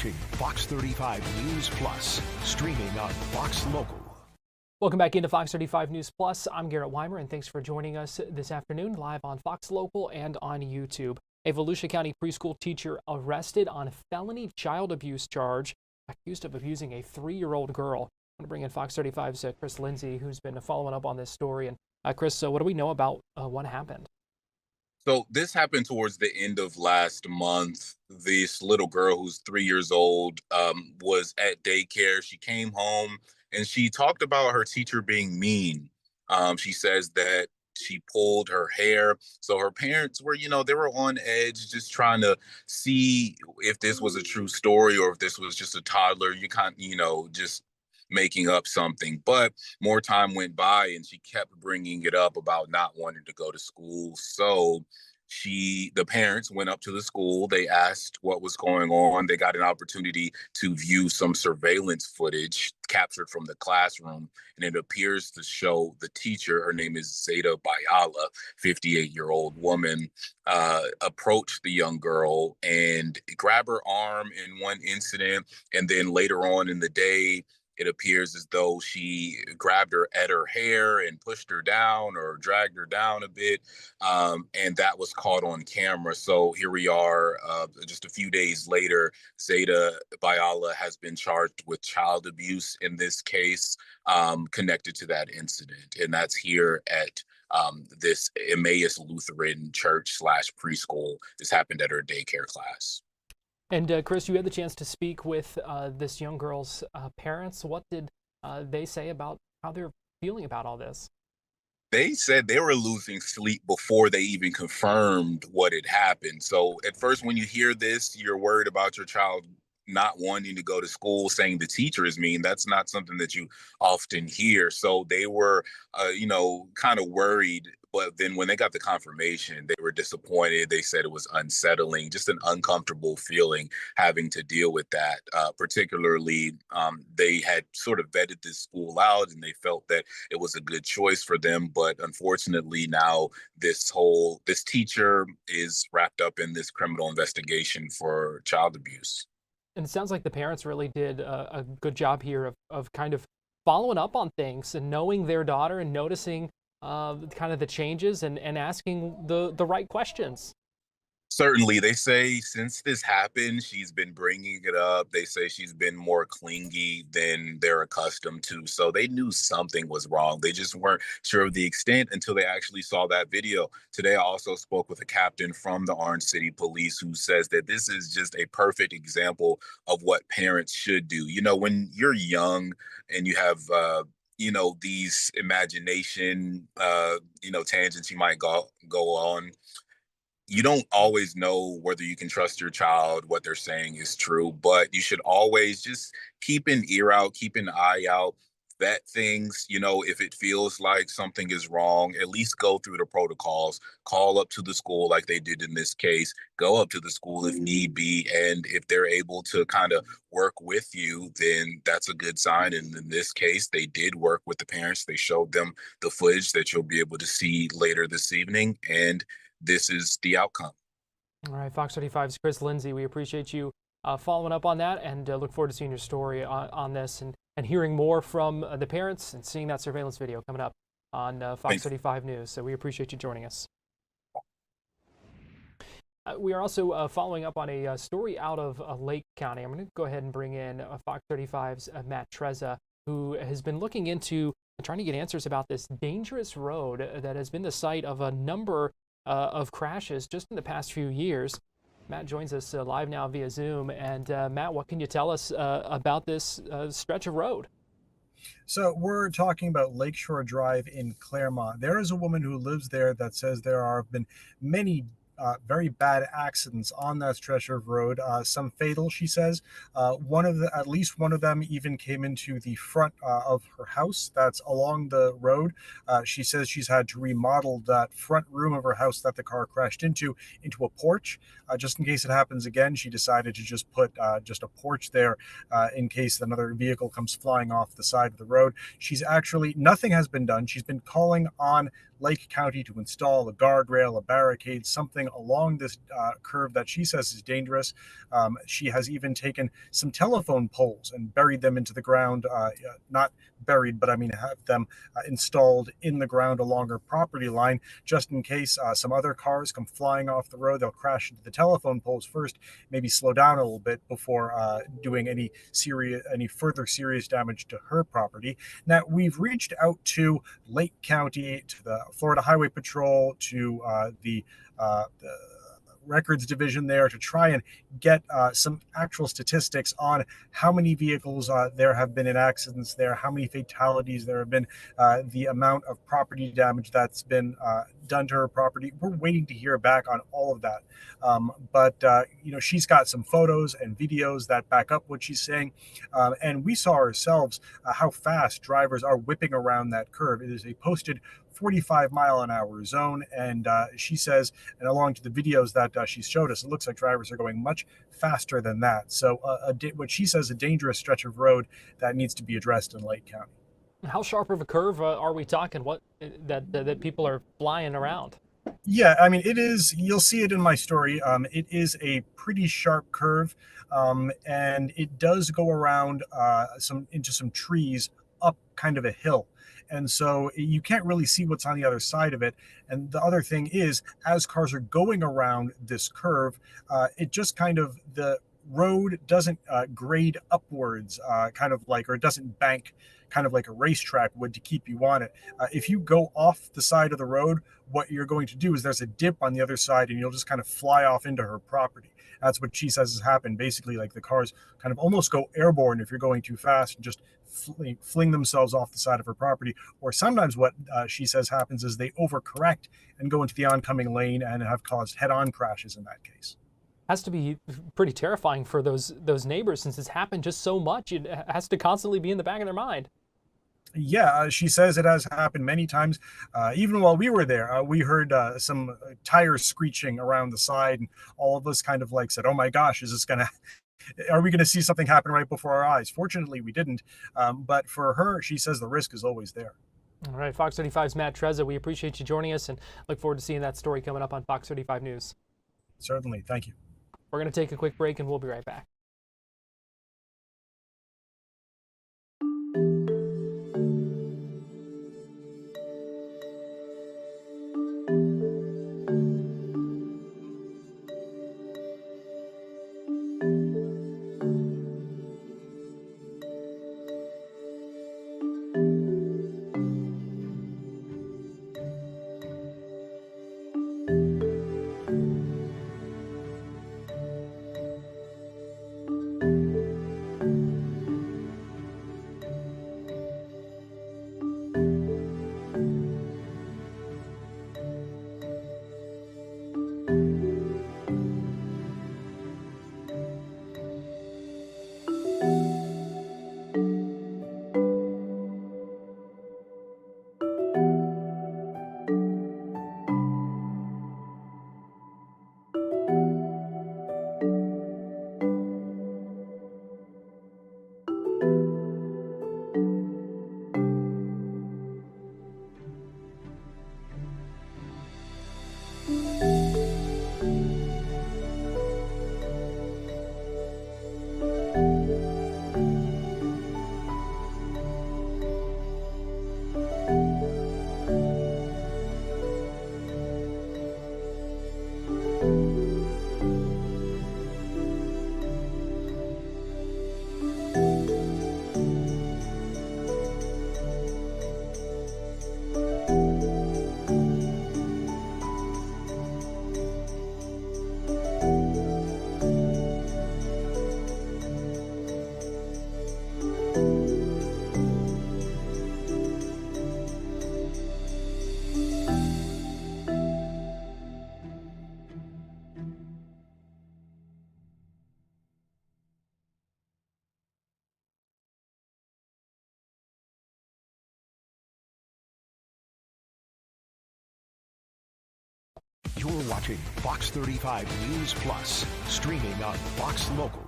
F: watching Fox 35 News Plus, streaming on Fox Local.
A: Welcome back into Fox 35 News Plus. I'm Garrett Wymer, and thanks for joining us this afternoon live on Fox Local and on YouTube. A Volusia County preschool teacher arrested on a felony child abuse charge, accused of abusing a 3-year-old girl. I'm going to bring in Fox 35's Chris Lindsay, who's been following up on this story. And Chris, what do we know about what happened?
P: So this happened towards the end of last month. This little girl who's 3 years old was at daycare. She came home and she talked about her teacher being mean. She says that she pulled her hair. So her parents were, they were on edge, just trying to see if this was a true story or if this was just a toddler. You can't, just making up something. But more time went by and she kept bringing it up about not wanting to go to school. So the parents went up to the school. They asked what was going on. They got an opportunity to view some surveillance footage captured from the classroom. And it appears to show the teacher, her name is Zeta Bayala, 58-year-old woman, approached the young girl and grabbed her arm in one incident. And then later on in the day, it appears as though she grabbed her at her hair and pushed her down or dragged her down a bit. And that was caught on camera. So here we are just a few days later. Zeta Bayala has been charged with child abuse in this case connected to that incident. And that's here at this Emmaus Lutheran Church / preschool. This happened at her daycare class.
A: And Chris, you had the chance to speak with this young girl's parents. What did they say about how they're feeling about all this?
P: They said they were losing sleep before they even confirmed what had happened. So at first, when you hear this, you're worried about your child not wanting to go to school, saying the teacher is mean. That's not something that you often hear. So they were, kind of worried. But then when they got the confirmation, they were disappointed. They said it was unsettling, just an uncomfortable feeling having to deal with that. Particularly, they had sort of vetted this school out and they felt that it was a good choice for them. But unfortunately, now this teacher is wrapped up in this criminal investigation for child abuse.
A: And it sounds like the parents really did a good job here of kind of following up on things and knowing their daughter and noticing kind of the changes and asking the right questions.
P: Certainly, they say since this happened, she's been bringing it up. They say she's been more clingy than they're accustomed to. So they knew something was wrong. They just weren't sure of the extent until they actually saw that video. Today, I also spoke with a captain from the Orange City Police who says that this is just a perfect example of what parents should do. When you're young and you have these imagination, tangents you might go on, you don't always know whether you can trust your child, what they're saying is true, but you should always just keep an ear out, keep an eye out, vet things. If it feels like something is wrong, at least go through the protocols, call up to the school like they did in this case, go up to the school if need be. And if they're able to kind of work with you, then that's a good sign. And in this case, they did work with the parents. They showed them the footage that you'll be able to see later this evening. And this is the outcome.
A: All right, Fox 35's Chris Lindsay, we appreciate you following up on that and look forward to seeing your story on this and hearing more from the parents and seeing that surveillance video coming up on Fox 35 News. So we appreciate you joining us. We are also following up on a story out of Lake County. I'm going to go ahead and bring in Fox 35's Matt Trezza, who has been looking into trying to get answers about this dangerous road that has been the site of a number of crashes just in the past few years. Matt joins us live now via Zoom. And Matt, what can you tell us about this stretch of road?
Q: So we're talking about Lakeshore Drive in Claremont. There is a woman who lives there that says there have been many very bad accidents on that stretch of road, some fatal, she says. At least one of them even came into the front of her house that's along the road. She says she's had to remodel that front room of her house that the car crashed into a porch. Just in case it happens again, she decided to just put just a porch there in case another vehicle comes flying off the side of the road. Nothing has been done. She's been calling on Lake County to install a guardrail, a barricade, something driving along this curve that she says is dangerous. She has even taken some telephone poles and buried them into the ground, not buried, but I mean have them installed in the ground along her property line, just in case some other cars come flying off the road. They'll crash into the telephone poles first, maybe slow down a little bit before doing any further serious damage to her property. Now, we've reached out to Lake County, to the Florida Highway Patrol, to the records division there to try and get some actual statistics on how many vehicles there have been in accidents there, how many fatalities there have been, the amount of property damage that's been done to her property. We're waiting to hear back on all of that. But she's got some photos and videos that back up what she's saying. And we saw ourselves how fast drivers are whipping around that curve. It is a posted 45-mile-an-hour zone, and she says, and along to the videos that she showed us, it looks like drivers are going much faster than that. So what she says, a dangerous stretch of road that needs to be addressed in Lake County.
A: How sharp of a curve are we talking? What that people are flying around?
Q: Yeah, I mean, it is. You'll see it in my story. It is a pretty sharp curve, and it does go around into some trees up kind of a hill. And so you can't really see what's on the other side of it. And the other thing is, as cars are going around this curve, it just kind of, the road doesn't grade upwards, or it doesn't bank kind of like a racetrack would to keep you on it. If you go off the side of the road, what you're going to do is there's a dip on the other side and you'll just kind of fly off into her property. That's what she says has happened. Basically, like the cars kind of almost go airborne if you're going too fast and just fling themselves off the side of her property. Or sometimes what she says happens is they overcorrect and go into the oncoming lane and have caused head-on crashes in that case.
A: Has to be pretty terrifying for those neighbors, since it's happened just so much. It has to constantly be in the back of their mind.
Q: Yeah, she says it has happened many times. Even while we were there, we heard some tires screeching around the side, and all of us kind of like said, "Oh my gosh, are we going to see something happen right before our eyes?" Fortunately, we didn't. But for her, she says the risk is always there.
A: All right, Fox 35's Matt Trezza, we appreciate you joining us and look forward to seeing that story coming up on Fox 35 News.
Q: Certainly, thank you.
A: We're going to take a quick break and we'll be right back.
F: You're watching Fox 35 News Plus, streaming on Fox Local.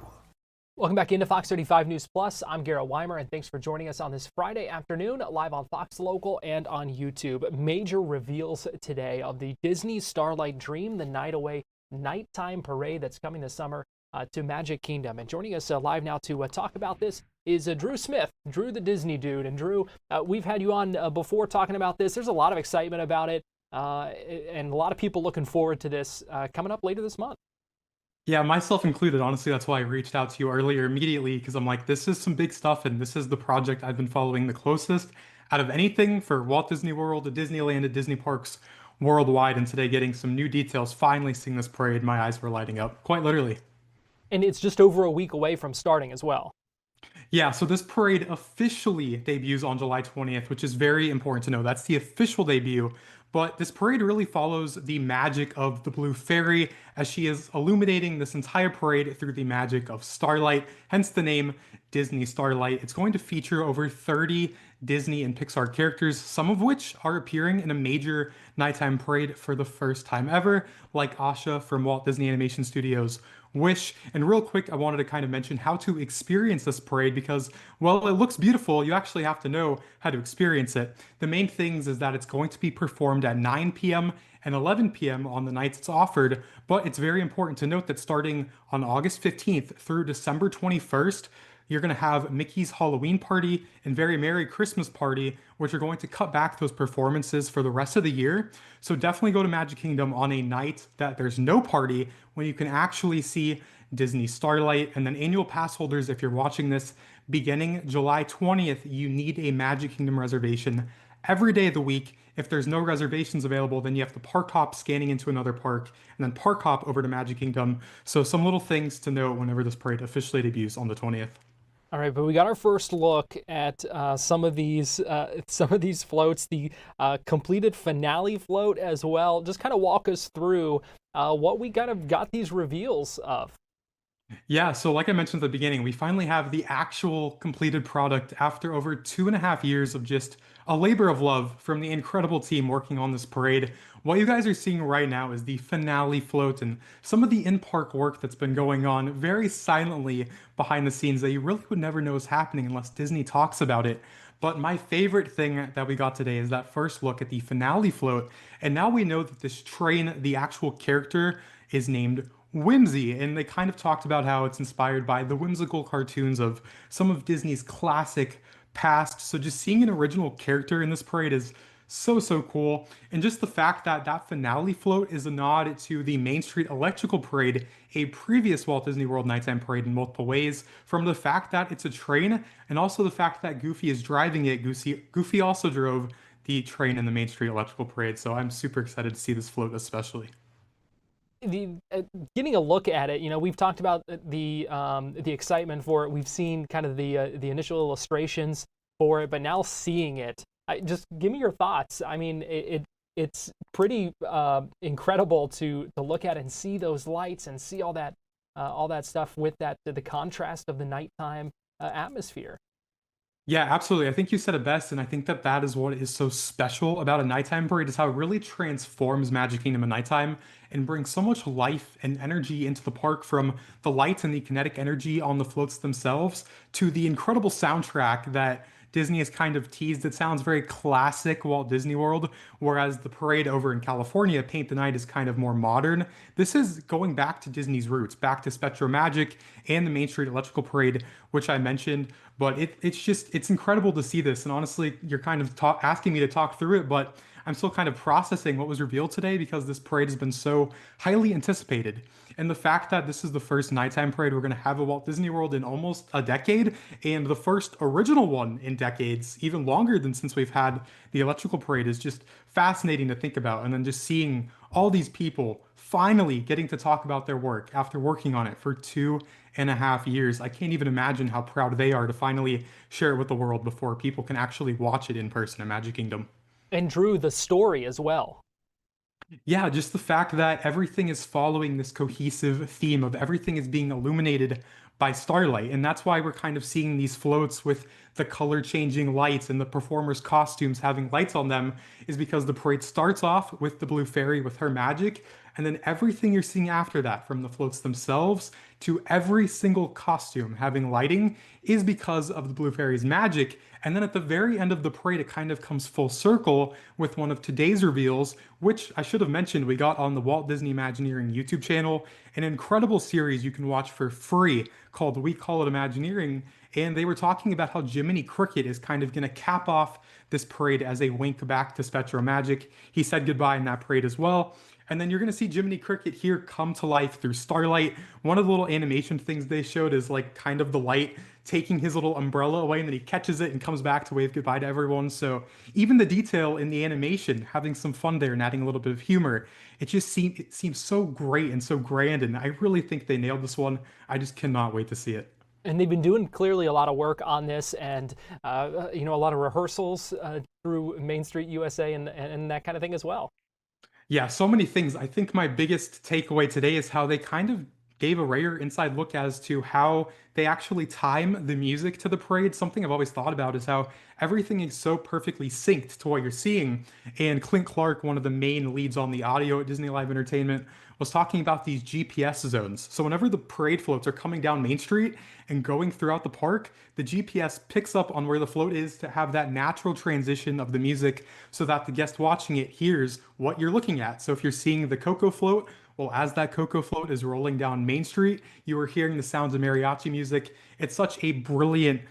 A: Welcome back into Fox 35 News Plus. I'm Garrett Wymer, and thanks for joining us on this Friday afternoon, live on Fox Local and on YouTube. Major reveals today of the Disney Starlight Dream, the Night Away nighttime parade that's coming this summer to Magic Kingdom. And joining us live now to talk about this is Drew Smith, Drew the Disney Dude. And Drew, we've had you on before talking about this. There's a lot of excitement about it, and a lot of people looking forward to this coming up later this month.
R: Yeah, myself included. Honestly, that's why I reached out to you earlier immediately, because I'm like, this is some big stuff, and this is the project I've been following the closest out of anything for Walt Disney World, to Disneyland, to Disney parks worldwide. And today, getting some new details, finally seeing this parade, my eyes were lighting up, quite literally.
A: And it's just over a week away from starting as well.
R: Yeah, so this parade officially debuts on July 20th, which is very important to know. That's the official debut. But this parade really follows the magic of the Blue Fairy, as she is illuminating this entire parade through the magic of starlight, hence the name Disney Starlight. It's going to feature over 30 Disney and Pixar characters, some of which are appearing in a major nighttime parade for the first time ever, like Asha from Walt Disney Animation Studios' Wish. And real quick, I wanted to kind of mention how to experience this parade, because while it looks beautiful, you actually have to know how to experience it. The main things is that it's going to be performed at 9 p.m. and 11 p.m. on the nights it's offered, but it's very important to note that starting on August 15th through December 21st, you're going to have Mickey's Halloween Party and Very Merry Christmas Party, which are going to cut back those performances for the rest of the year. So definitely go to Magic Kingdom on a night that there's no party, when you can actually see Disney Starlight. And then annual pass holders, if you're watching this beginning July 20th, you need a Magic Kingdom reservation every day of the week. If there's no reservations available, then you have to park hop scanning into another park, and then park hop over to Magic Kingdom. So some little things to note whenever this parade officially debuts on the 20th.
A: All right, but we got our first look at some of these floats, the completed finale float as well. Just kind of walk us through what we kind of got these reveals of.
R: Yeah, so like I mentioned at the beginning, we finally have the actual completed product after over 2.5 years of just a labor of love from the incredible team working on this parade. What you guys are seeing right now is the finale float and some of the in-park work that's been going on very silently behind the scenes that you really would never know is happening unless Disney talks about it. But my favorite thing that we got today is that first look at the finale float. And now we know that this train, the actual character, is named Whimsy, and they kind of talked about how it's inspired by the whimsical cartoons of some of Disney's classic past. So just seeing an original character in this parade is so cool. And just the fact that that finale float is a nod to the Main Street Electrical Parade, a previous Walt Disney World nighttime parade, in multiple ways, from the fact that it's a train and also the fact that Goofy is driving it. Goofy also drove the train in the Main Street Electrical Parade, so I'm super excited to see this float especially.
A: Getting a look at it, we've talked about the excitement for it. We've seen kind of the initial illustrations for it, but now seeing it, just give me your thoughts. I mean, it's pretty incredible to look at and see those lights and see all that stuff with the contrast of the nighttime atmosphere.
R: Yeah, absolutely. I think you said it best, and I think that that is what is so special about a nighttime parade, is how it really transforms Magic Kingdom at nighttime and brings so much life and energy into the park, from the lights and the kinetic energy on the floats themselves to the incredible soundtrack that Disney has kind of teased. It sounds very classic Walt Disney World, whereas the parade over in California, Paint the Night, is kind of more modern. This is going back to Disney's roots, back to Spectro Magic and the Main Street Electrical Parade, which I mentioned. But it's incredible to see this. And honestly, you're kind of asking me to talk through it, but I'm still kind of processing what was revealed today, because this parade has been so highly anticipated. And the fact that this is the first nighttime parade we're going to have at Walt Disney World in almost a decade, and the first original one in decades, even longer than since we've had the electrical parade, is just fascinating to think about. And then just seeing all these people finally getting to talk about their work after working on it for 2.5 years. I can't even imagine how proud they are to finally share it with the world before people can actually watch it in person at Magic Kingdom.
A: And Drew, the story as well.
R: Yeah, just the fact that everything is following this cohesive theme of everything is being illuminated by starlight. And that's why we're kind of seeing these floats with the color changing lights and the performers' costumes having lights on them, is because the parade starts off with the Blue Fairy with her magic. And then everything you're seeing after that, from the floats themselves to every single costume having lighting is because of the Blue Fairy's magic. And then at the very end of the parade, it kind of comes full circle with one of today's reveals, which I should have mentioned we got on the Walt Disney Imagineering YouTube channel, an incredible series you can watch for free called We Call It Imagineering. And they were talking about how Jiminy Cricket is kind of going to cap off this parade as a wink back to Spectro Magic. He said goodbye in that parade as well. And then you're going to see Jiminy Cricket here come to life through starlight. One of the little animation things they showed is like kind of the light taking his little umbrella away, and then he catches it and comes back to wave goodbye to everyone. So even the detail in the animation, having some fun there and adding a little bit of humor, it seems so great and so grand. And I really think they nailed this one. I just cannot wait to see it.
A: And they've been doing clearly a lot of work on this, and a lot of rehearsals through Main Street USA and that kind of thing as well.
R: Yeah, so many things. I think my biggest takeaway today is how they kind of gave a rare inside look as to how they actually time the music to the parade. Something I've always thought about is how everything is so perfectly synced to what you're seeing. And Clint Clark, one of the main leads on the audio at Disney Live Entertainment, was talking about these GPS zones. So whenever the parade floats are coming down Main Street and going throughout the park, the GPS picks up on where the float is to have that natural transition of the music so that the guest watching it hears what you're looking at. So if you're seeing the Coco float, well, as that Coco float is rolling down Main Street, you are hearing the sounds of mariachi music. It's such a brilliant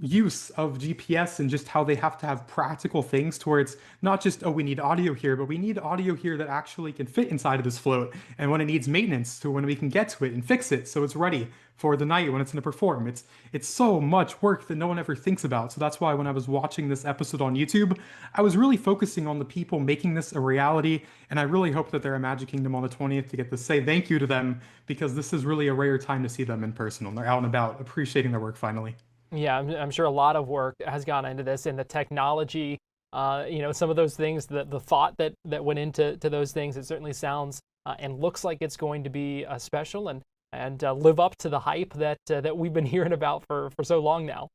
R: use of GPS and just how they have to have practical things to where it's not just, oh, we need audio here, but we need audio here that actually can fit inside of this float. And when it needs maintenance, to when we can get to it and fix it so it's ready for the night when it's going to perform. It's so much work that no one ever thinks about. So that's why when I was watching this episode on YouTube, I was really focusing on the people making this a reality. And I really hope that they're at Magic Kingdom on the 20th to get to say thank you to them, because this is really a rare time to see them in person when they're out and about appreciating their work finally.
A: Yeah, I'm sure a lot of work has gone into this, and the technology, some of those things, the thought that went into those things. It certainly sounds and looks like it's going to be special and live up to the hype that we've been hearing about for so long now.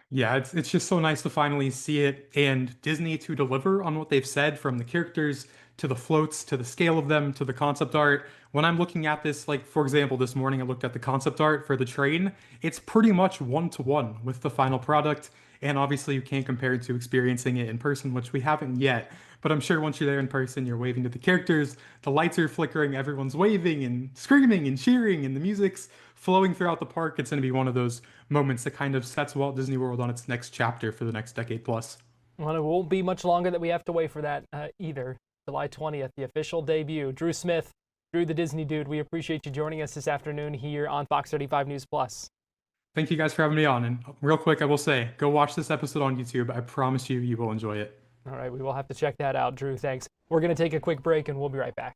R: Yeah, it's just so nice to finally see it, and Disney to deliver on what they've said, from the characters to the floats to the scale of them to the concept art. When I'm looking at this, like for example, this morning I looked at the concept art for the train. It's pretty much one-to-one with the final product, and obviously you can't compare it to experiencing it in person, which we haven't yet. But I'm sure once you're there in person, you're waving to the characters, the lights are flickering, everyone's waving and screaming and cheering, and the music's flowing throughout the park. It's going to be one of those moments that kind of sets Walt Disney World on its next chapter for the next decade plus.
A: Well, it won't be much longer that we have to wait for that either. July 20th, the official debut. Drew Smith, Drew the Disney Dude, we appreciate you joining us this afternoon here on Fox 35 News Plus.
R: Thank you guys for having me on. And real quick, I will say, go watch this episode on YouTube. I promise you, you will enjoy it.
A: All right, we will have to check that out, Drew. Thanks. We're going to take a quick break, and we'll be right back.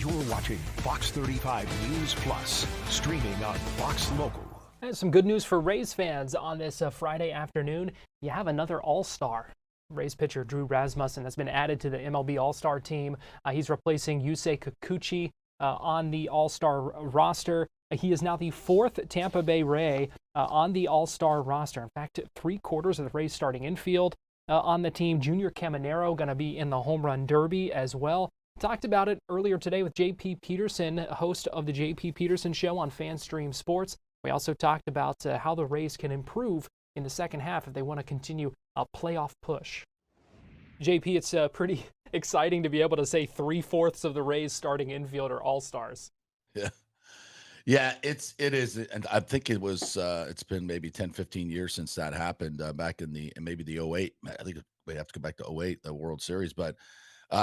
F: You're watching Fox 35 News Plus, streaming on Fox Local.
A: And some good news for Rays fans on this Friday afternoon. You have another All-Star. Rays pitcher Drew Rasmussen has been added to the MLB All-Star team. He's replacing Yusei Kikuchi on the All-Star roster. He is now the fourth Tampa Bay Ray on the All-Star roster. In fact, 3/4 of the Rays starting infield on the team. Junior Caminero going to be in the home run derby as well. Talked about it earlier today with J.P. Peterson, host of the J.P. Peterson Show on FanStream Sports. We also talked about how the Rays can improve in the second half if they want to continue a playoff push. JP, it's pretty exciting to be able to say 3/4 of the Rays starting infield are All-Stars.
S: Yeah, it is, and I think it's been maybe 10, 15 years since that happened back in maybe the 08. I think we have to go back to 08, the World Series, but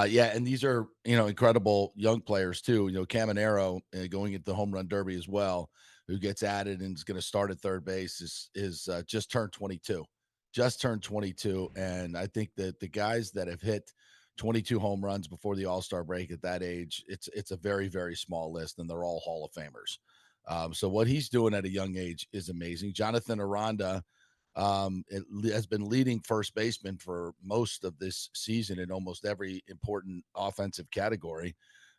S: yeah, and these are incredible young players too. Caminero going into the home run derby as well, who gets added and is going to start at third base is just turned 22. Just turned 22, and I think that the guys that have hit 22 home runs before the All-Star break at that age, it's a very, very small list, and they're all Hall of Famers. So what he's doing at a young age is amazing. Jonathan Aranda has been leading first baseman for most of this season in almost every important offensive category,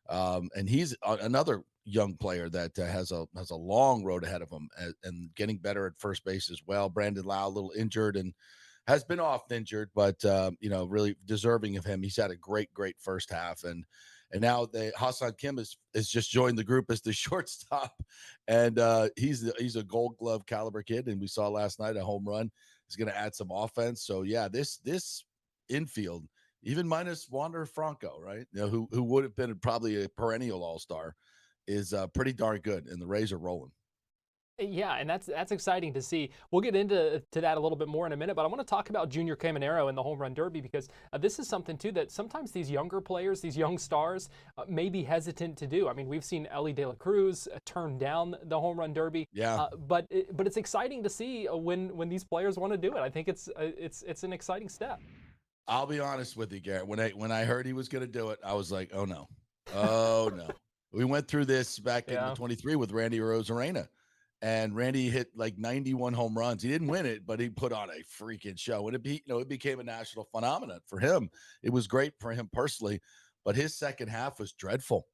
S: and he's another young player that has a long road ahead of him and getting better at first base as well. Brandon Lau, a little injured and has been oft injured, but really deserving of him. He's had a great first half, and now Hassan Kim has just joined the group as the shortstop, and he's a Gold Glove caliber kid, and we saw last night a home run. He's going to add some offense. So yeah, this infield, even minus Wander Franco, right? Who would have been probably a perennial All-Star, is pretty darn good, and the Rays are rolling.
A: Yeah, and that's exciting to see. We'll get into that a little bit more in a minute, but I want to talk about Junior Caminero in the home run derby because this is something too that sometimes these younger players, these young stars, may be hesitant to do. I mean, we've seen Elly De La Cruz turn down the home run derby.
S: Yeah.
A: But it's exciting to see when these players want to do it. I think it's an exciting step.
S: I'll be honest with you, Garrett. When I heard he was going to do it, I was like, oh no. We went through this back in the 23 with Randy Arozarena, and Randy hit like 91 home runs. He didn't win it, but he put on a freaking show, and it became a national phenomenon for him. It was great for him personally, but his second half was dreadful.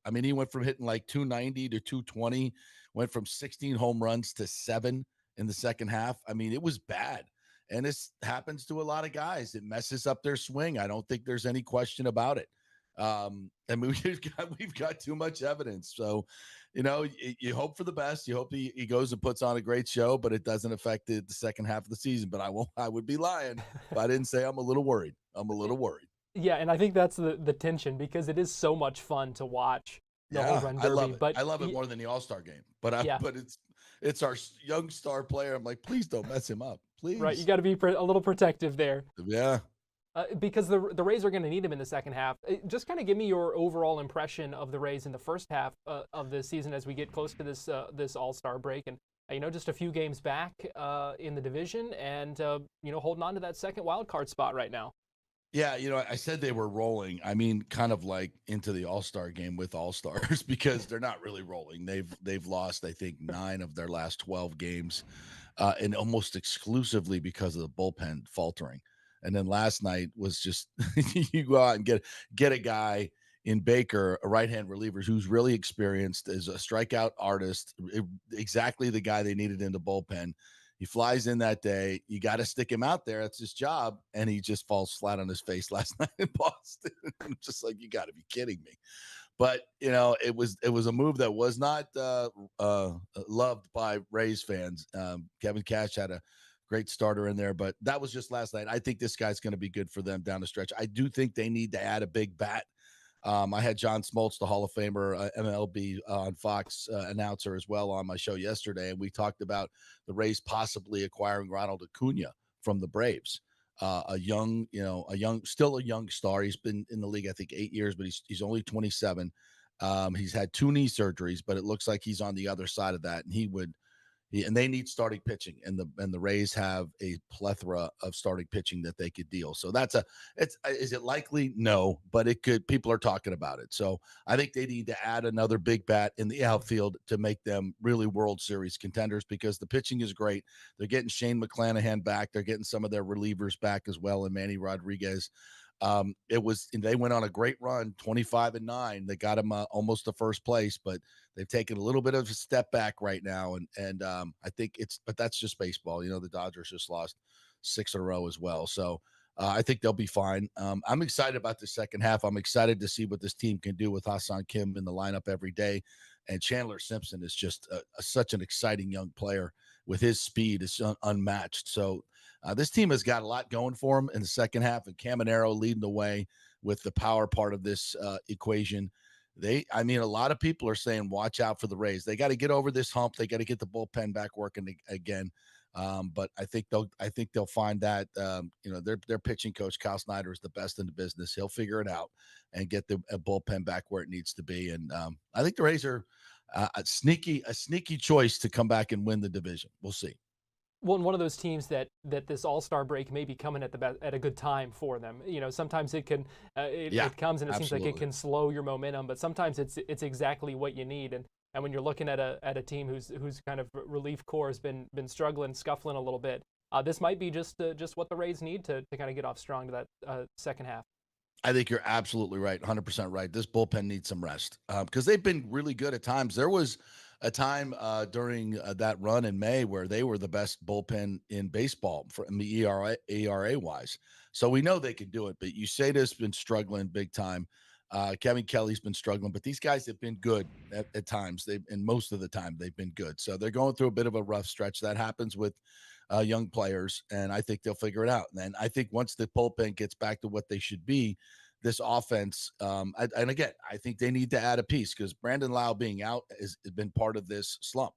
S: I mean, he went from hitting like 290 to 220, went from 16 home runs to 7 in the second half. I mean, it was bad. And this happens to a lot of guys. It messes up their swing. I don't think there's any question about it. And we've got too much evidence. So, you hope for the best. You hope he goes and puts on a great show, but it doesn't affect the second half of the season. But I would be lying if I didn't say I'm a little worried.
A: Yeah, and I think that's the tension because it is so much fun to watch the home run derby.
S: I love it.
A: But
S: I love it more than the All-Star game. But it's our young star player. I'm like, please don't mess him up. Please.
A: Right, you got to be a little protective there.
S: Yeah.
A: Because the Rays are going to need him in the second half. Just kind of give me your overall impression of the Rays in the first half of this season as we get close to this All-Star break, and just a few games back in the division, and holding on to that second wild card spot right now.
S: Yeah, I said they were rolling. I mean, kind of like into the All-Star game with All-Stars because they're not really rolling. They've lost, I think, 9 of their last 12 games, and almost exclusively because of the bullpen faltering. And then last night was just you go out and get a guy in Baker, a right-hand reliever who's really experienced, is a strikeout artist, exactly the guy they needed in the bullpen. He flies in that day. You got to stick him out there. That's his job. And he just falls flat on his face last night in Boston. I'm just like, you got to be kidding me. But, it was a move that was not loved by Rays fans. Kevin Cash had a great starter in there, but that was just last night. I think this guy's going to be good for them down the stretch. I do think they need to add a big bat. I had John Smoltz, the Hall of Famer, MLB on Fox announcer as well on my show yesterday, and we talked about the Rays possibly acquiring Ronald Acuna from the Braves. Still a young star. He's been in the league, I think, 8 years, but he's only 27. He's had 2 knee surgeries, but it looks like he's on the other side of that, and he would And they need starting pitching, and the Rays have a plethora of starting pitching that they could deal. So is it likely? No, but it could. People are talking about it. So I think they need to add another big bat in the outfield to make them really World Series contenders, because the pitching is great. They're getting Shane McClanahan back. They're getting some of their relievers back as well, and Manny Rodriguez. They went on a great run, 25-9. They got them almost to first place, but they've taken a little bit of a step back right now. And I think but that's just baseball. The Dodgers just lost 6 in a row as well. So I think they'll be fine. I'm excited about the second half. I'm excited to see what this team can do with Hassan Kim in the lineup every day. And Chandler Simpson is just such an exciting young player with his speed. It's unmatched. So this team has got a lot going for them in the second half, and Caminero leading the way with the power part of this equation. A lot of people are saying, watch out for the Rays. They got to get over this hump. They got to get the bullpen back working again. But I think they'll find that, their pitching coach, Kyle Snyder, is the best in the business. He'll figure it out and get the bullpen back where it needs to be. And I think the Rays are a sneaky choice to come back and win the division. We'll see.
A: Well, and one of those teams that this All-Star break may be coming at a good time for them. Sometimes it can it comes and it seems like it can slow your momentum, but sometimes it's exactly what you need. And when you're looking at a team whose kind of relief core has been struggling, scuffling a little bit, this might be just what the Rays need to kind of get off strong to that second half.
S: I think you're absolutely right, 100% right. This bullpen needs some rest because they've been really good at times. There was a time during that run in May where they were the best bullpen in baseball from the ERA wise. So we know they can do it, but Uceda's been struggling big time. Kevin Kelly's been struggling, but these guys have been good at times. And most of the time they've been good. So they're going through a bit of a rough stretch. That happens with young players, and I think they'll figure it out. And then I think once the bullpen gets back to what they should be, this offense, and again, I think they need to add a piece because Brandon Lau being out has been part of this slump.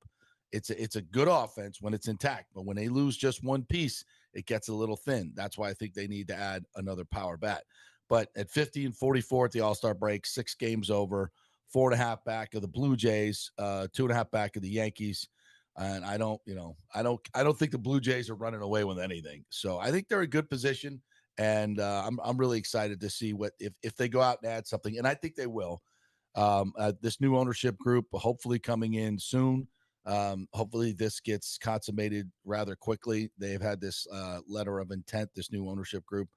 S: It's a good offense when it's intact, but when they lose just one piece, it gets a little thin. That's why I think they need to add another power bat. But at 50-44 at the All-Star break, 6 games over, 4.5 back of the Blue Jays, 2.5 back of the Yankees. And I don't think the Blue Jays are running away with anything. So I think they're in a good position. And I'm really excited to see what if they go out and add something, and I think they will. This new ownership group, hopefully coming in soon. Hopefully this gets consummated rather quickly. They've had this letter of intent, this new ownership group,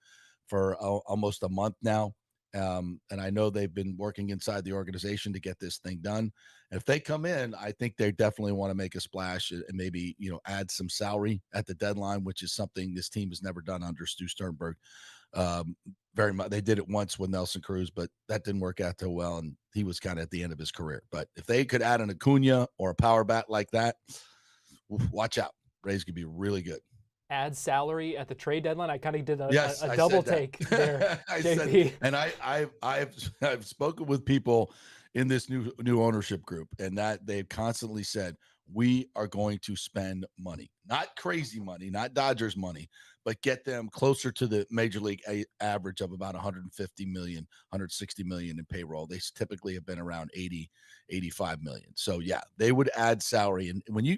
S: for almost a month now. And I know they've been working inside the organization to get this thing done. If they come in, I think they definitely want to make a splash and maybe, add some salary at the deadline, which is something this team has never done under Stu Sternberg. Very much. They did it once with Nelson Cruz, but that didn't work out too well. And he was kind of at the end of his career. But if they could add an Acuna or a power bat like that, watch out. Rays could be really good.
A: Add salary at the trade deadline. I kind of did a double take there,
S: JP. And I've spoken with people in this new ownership group, and that they've constantly said, we are going to spend money, not crazy money, not Dodgers money, but get them closer to the major league average of about 150 million, 160 million in payroll. They typically have been around 80, 85 million. So yeah, they would add salary. And when you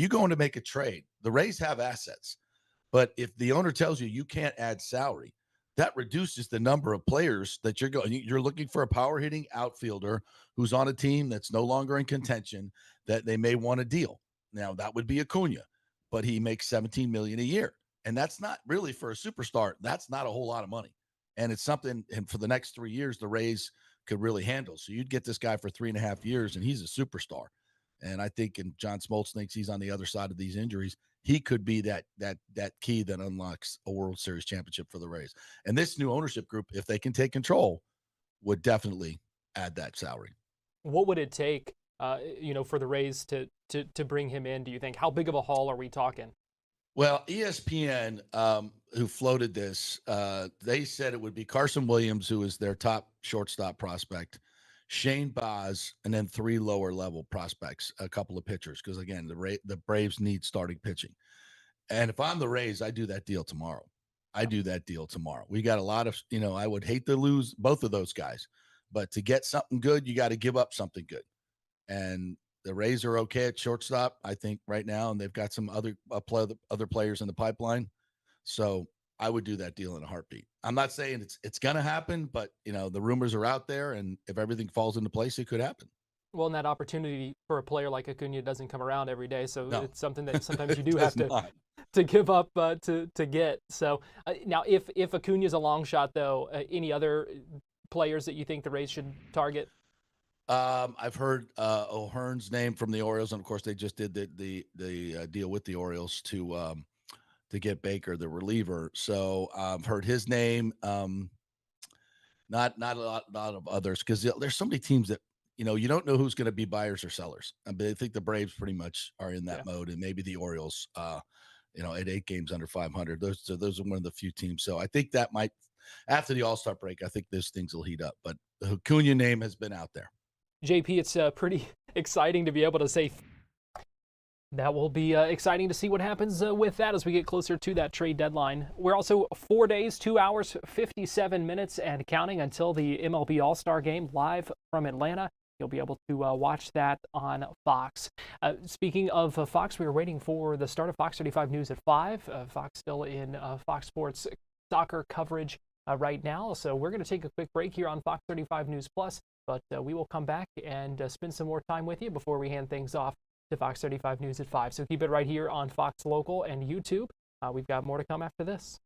S: go in to make a trade, the Rays have assets, but if the owner tells you can't add salary, that reduces the number of players that you're looking for. A power hitting outfielder who's on a team that's no longer in contention that they may want to deal. Now that would be Acuna, but he makes 17 million a year. And that's not really, for a superstar, that's not a whole lot of money. And it's something, and for the next 3 years, the Rays could really handle. So you'd get this guy for 3.5 years and he's a superstar. And I think, and John Smoltz thinks he's on the other side of these injuries, he could be that key that unlocks a World Series championship for the Rays. And this new ownership group, if they can take control, would definitely add that salary.
A: What would it take, for the Rays to bring him in? Do you think? How big of a haul are we talking?
S: Well, ESPN, who floated this, they said it would be Carson Williams, who is their top shortstop prospect, Shane Baz, and then 3 lower level prospects, a couple of pitchers. Because again, the Braves need starting pitching. And if I'm the Rays, I do that deal tomorrow. We got a lot of, I would hate to lose both of those guys, but to get something good, you got to give up something good. And The Rays are okay at shortstop, I think, right now, and they've got some other players in the pipeline. So I would do that deal in a heartbeat. I'm not saying it's going to happen, but the rumors are out there, and if everything falls into place, it could happen.
A: Well, and that opportunity for a player like Acuna doesn't come around every day, so
S: No.
A: it's something that sometimes you do
S: It
A: have
S: does not.
A: to give up to get. So now, if Acuna's a long shot, though, any other players that you think the Rays should target?
S: I've heard O'Hearn's name from the Orioles, and of course they just did the deal with the Orioles to get Baker, the reliever. So I've heard his name. Not a lot of others, because there's so many teams that you don't know who's going to be buyers or sellers. But I think the Braves pretty much are in that mode, and maybe the Orioles. At 8 games under 500, those are one of the few teams. So I think that might, after the All-Star break, I think those things will heat up. But the Acuna name has been out there.
A: JP, it's pretty exciting to be able to say that. Will be exciting to see what happens with that as we get closer to that trade deadline. We're also 4 days, 2 hours, 57 minutes and counting until the MLB All-Star game live from Atlanta. You'll be able to watch that on Fox. Speaking of Fox, we were waiting for the start of Fox 35 News at 5. Fox still in Fox Sports soccer coverage right now. So we're going to take a quick break here on Fox 35 News Plus. But we will come back and spend some more time with you before we hand things off to Fox 35 News at 5. So keep it right here on Fox Local and YouTube. We've got more to come after this.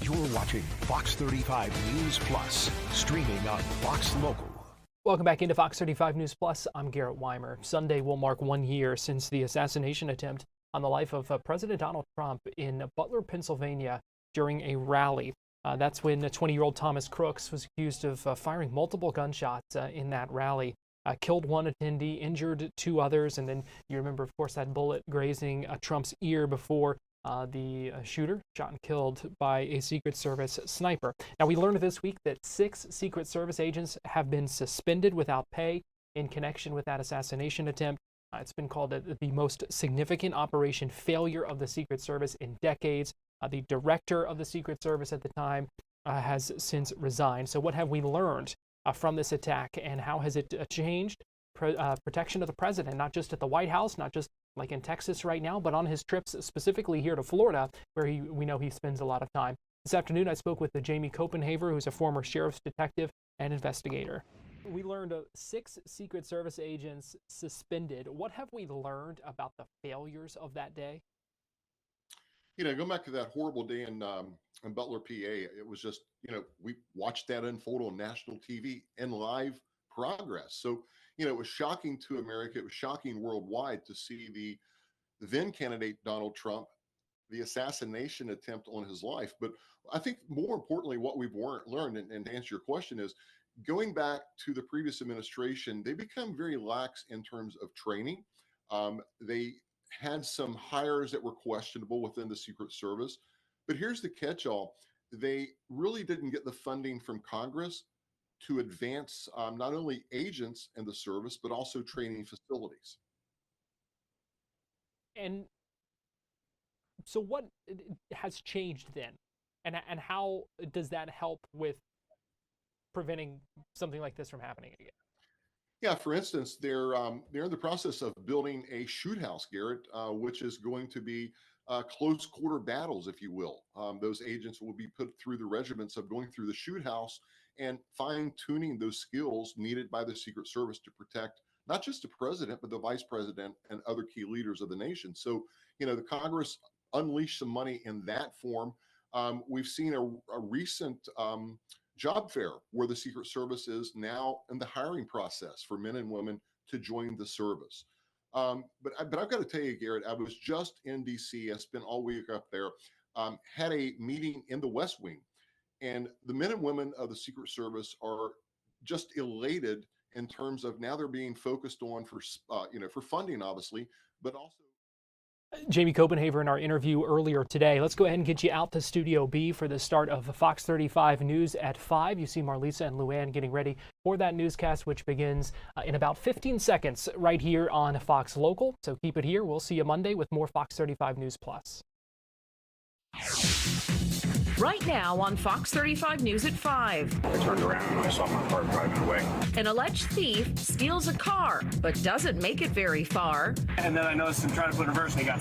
F: You're watching Fox 35 News Plus, streaming on Fox Local.
A: Welcome back into Fox 35 News Plus. I'm Garrett Wymer. Sunday will mark 1 year since the assassination attempt on the life of President Donald Trump in Butler, Pennsylvania during a rally. That's when 20-year-old Thomas Crooks was accused of firing multiple gunshots in that rally. Killed one attendee, injured 2 others, and then you remember, of course, that bullet grazing Trump's ear before the shooter shot and killed by a Secret Service sniper. Now, we learned this week that 6 Secret Service agents have been suspended without pay in connection with that assassination attempt. It's been called the most significant operation failure of the Secret Service in decades. The director of the Secret Service at the time has since resigned. So what have we learned from this attack, and how has it changed protection of the president, not just at the White House, not just like in Texas right now, but on his trips specifically here to Florida, where we know he spends a lot of time. This afternoon, I spoke with Jamie Copenhaver, who's a former sheriff's detective and investigator. We learned 6 Secret Service agents suspended. What have we learned about the failures of that day?
T: going back to that horrible day in Butler, PA, it was just, we watched that unfold on national TV in live progress. So, it was shocking to America. It was shocking worldwide to see the then candidate Donald Trump, the assassination attempt on his life. But I think more importantly, what we've learned, and to answer your question, is going back to the previous administration, they become very lax in terms of training. They had some hires that were questionable within the Secret Service. But here's the catch-all. They really didn't get the funding from Congress to advance not only agents in the service, but also training facilities.
A: And so what has changed then? And how does that help with preventing something like this from happening again?
T: Yeah, for instance, they're in the process of building a shoot house, Garrett, which is going to be close quarter battles, if you will. Those agents will be put through the regiments of going through the shoot house and fine-tuning those skills needed by the Secret Service to protect not just the president, but the vice president and other key leaders of the nation. So, the Congress unleashed some money in that form. We've seen a recent job fair where the Secret Service is now in the hiring process for men and women to join the service. But I've got to tell you, Garrett, I was just in D.C. I spent all week up there, had a meeting in the West Wing. And the men and women of the Secret Service are just elated in terms of now they're being focused on for funding, obviously, but also.
A: Jamie Copenhaver in our interview earlier today. Let's go ahead and get you out to Studio B for the start of Fox 35 News at 5. You see Marlisa and Luann getting ready for that newscast, which begins in about 15 seconds right here on Fox Local. So keep it here. We'll see you Monday with more Fox 35 News Plus.
U: Right now on Fox 35 News at 5.
V: I turned around and I saw my car driving away.
U: An alleged thief steals a car, but doesn't make it very far.
V: And then I noticed him trying to put a reverse and he got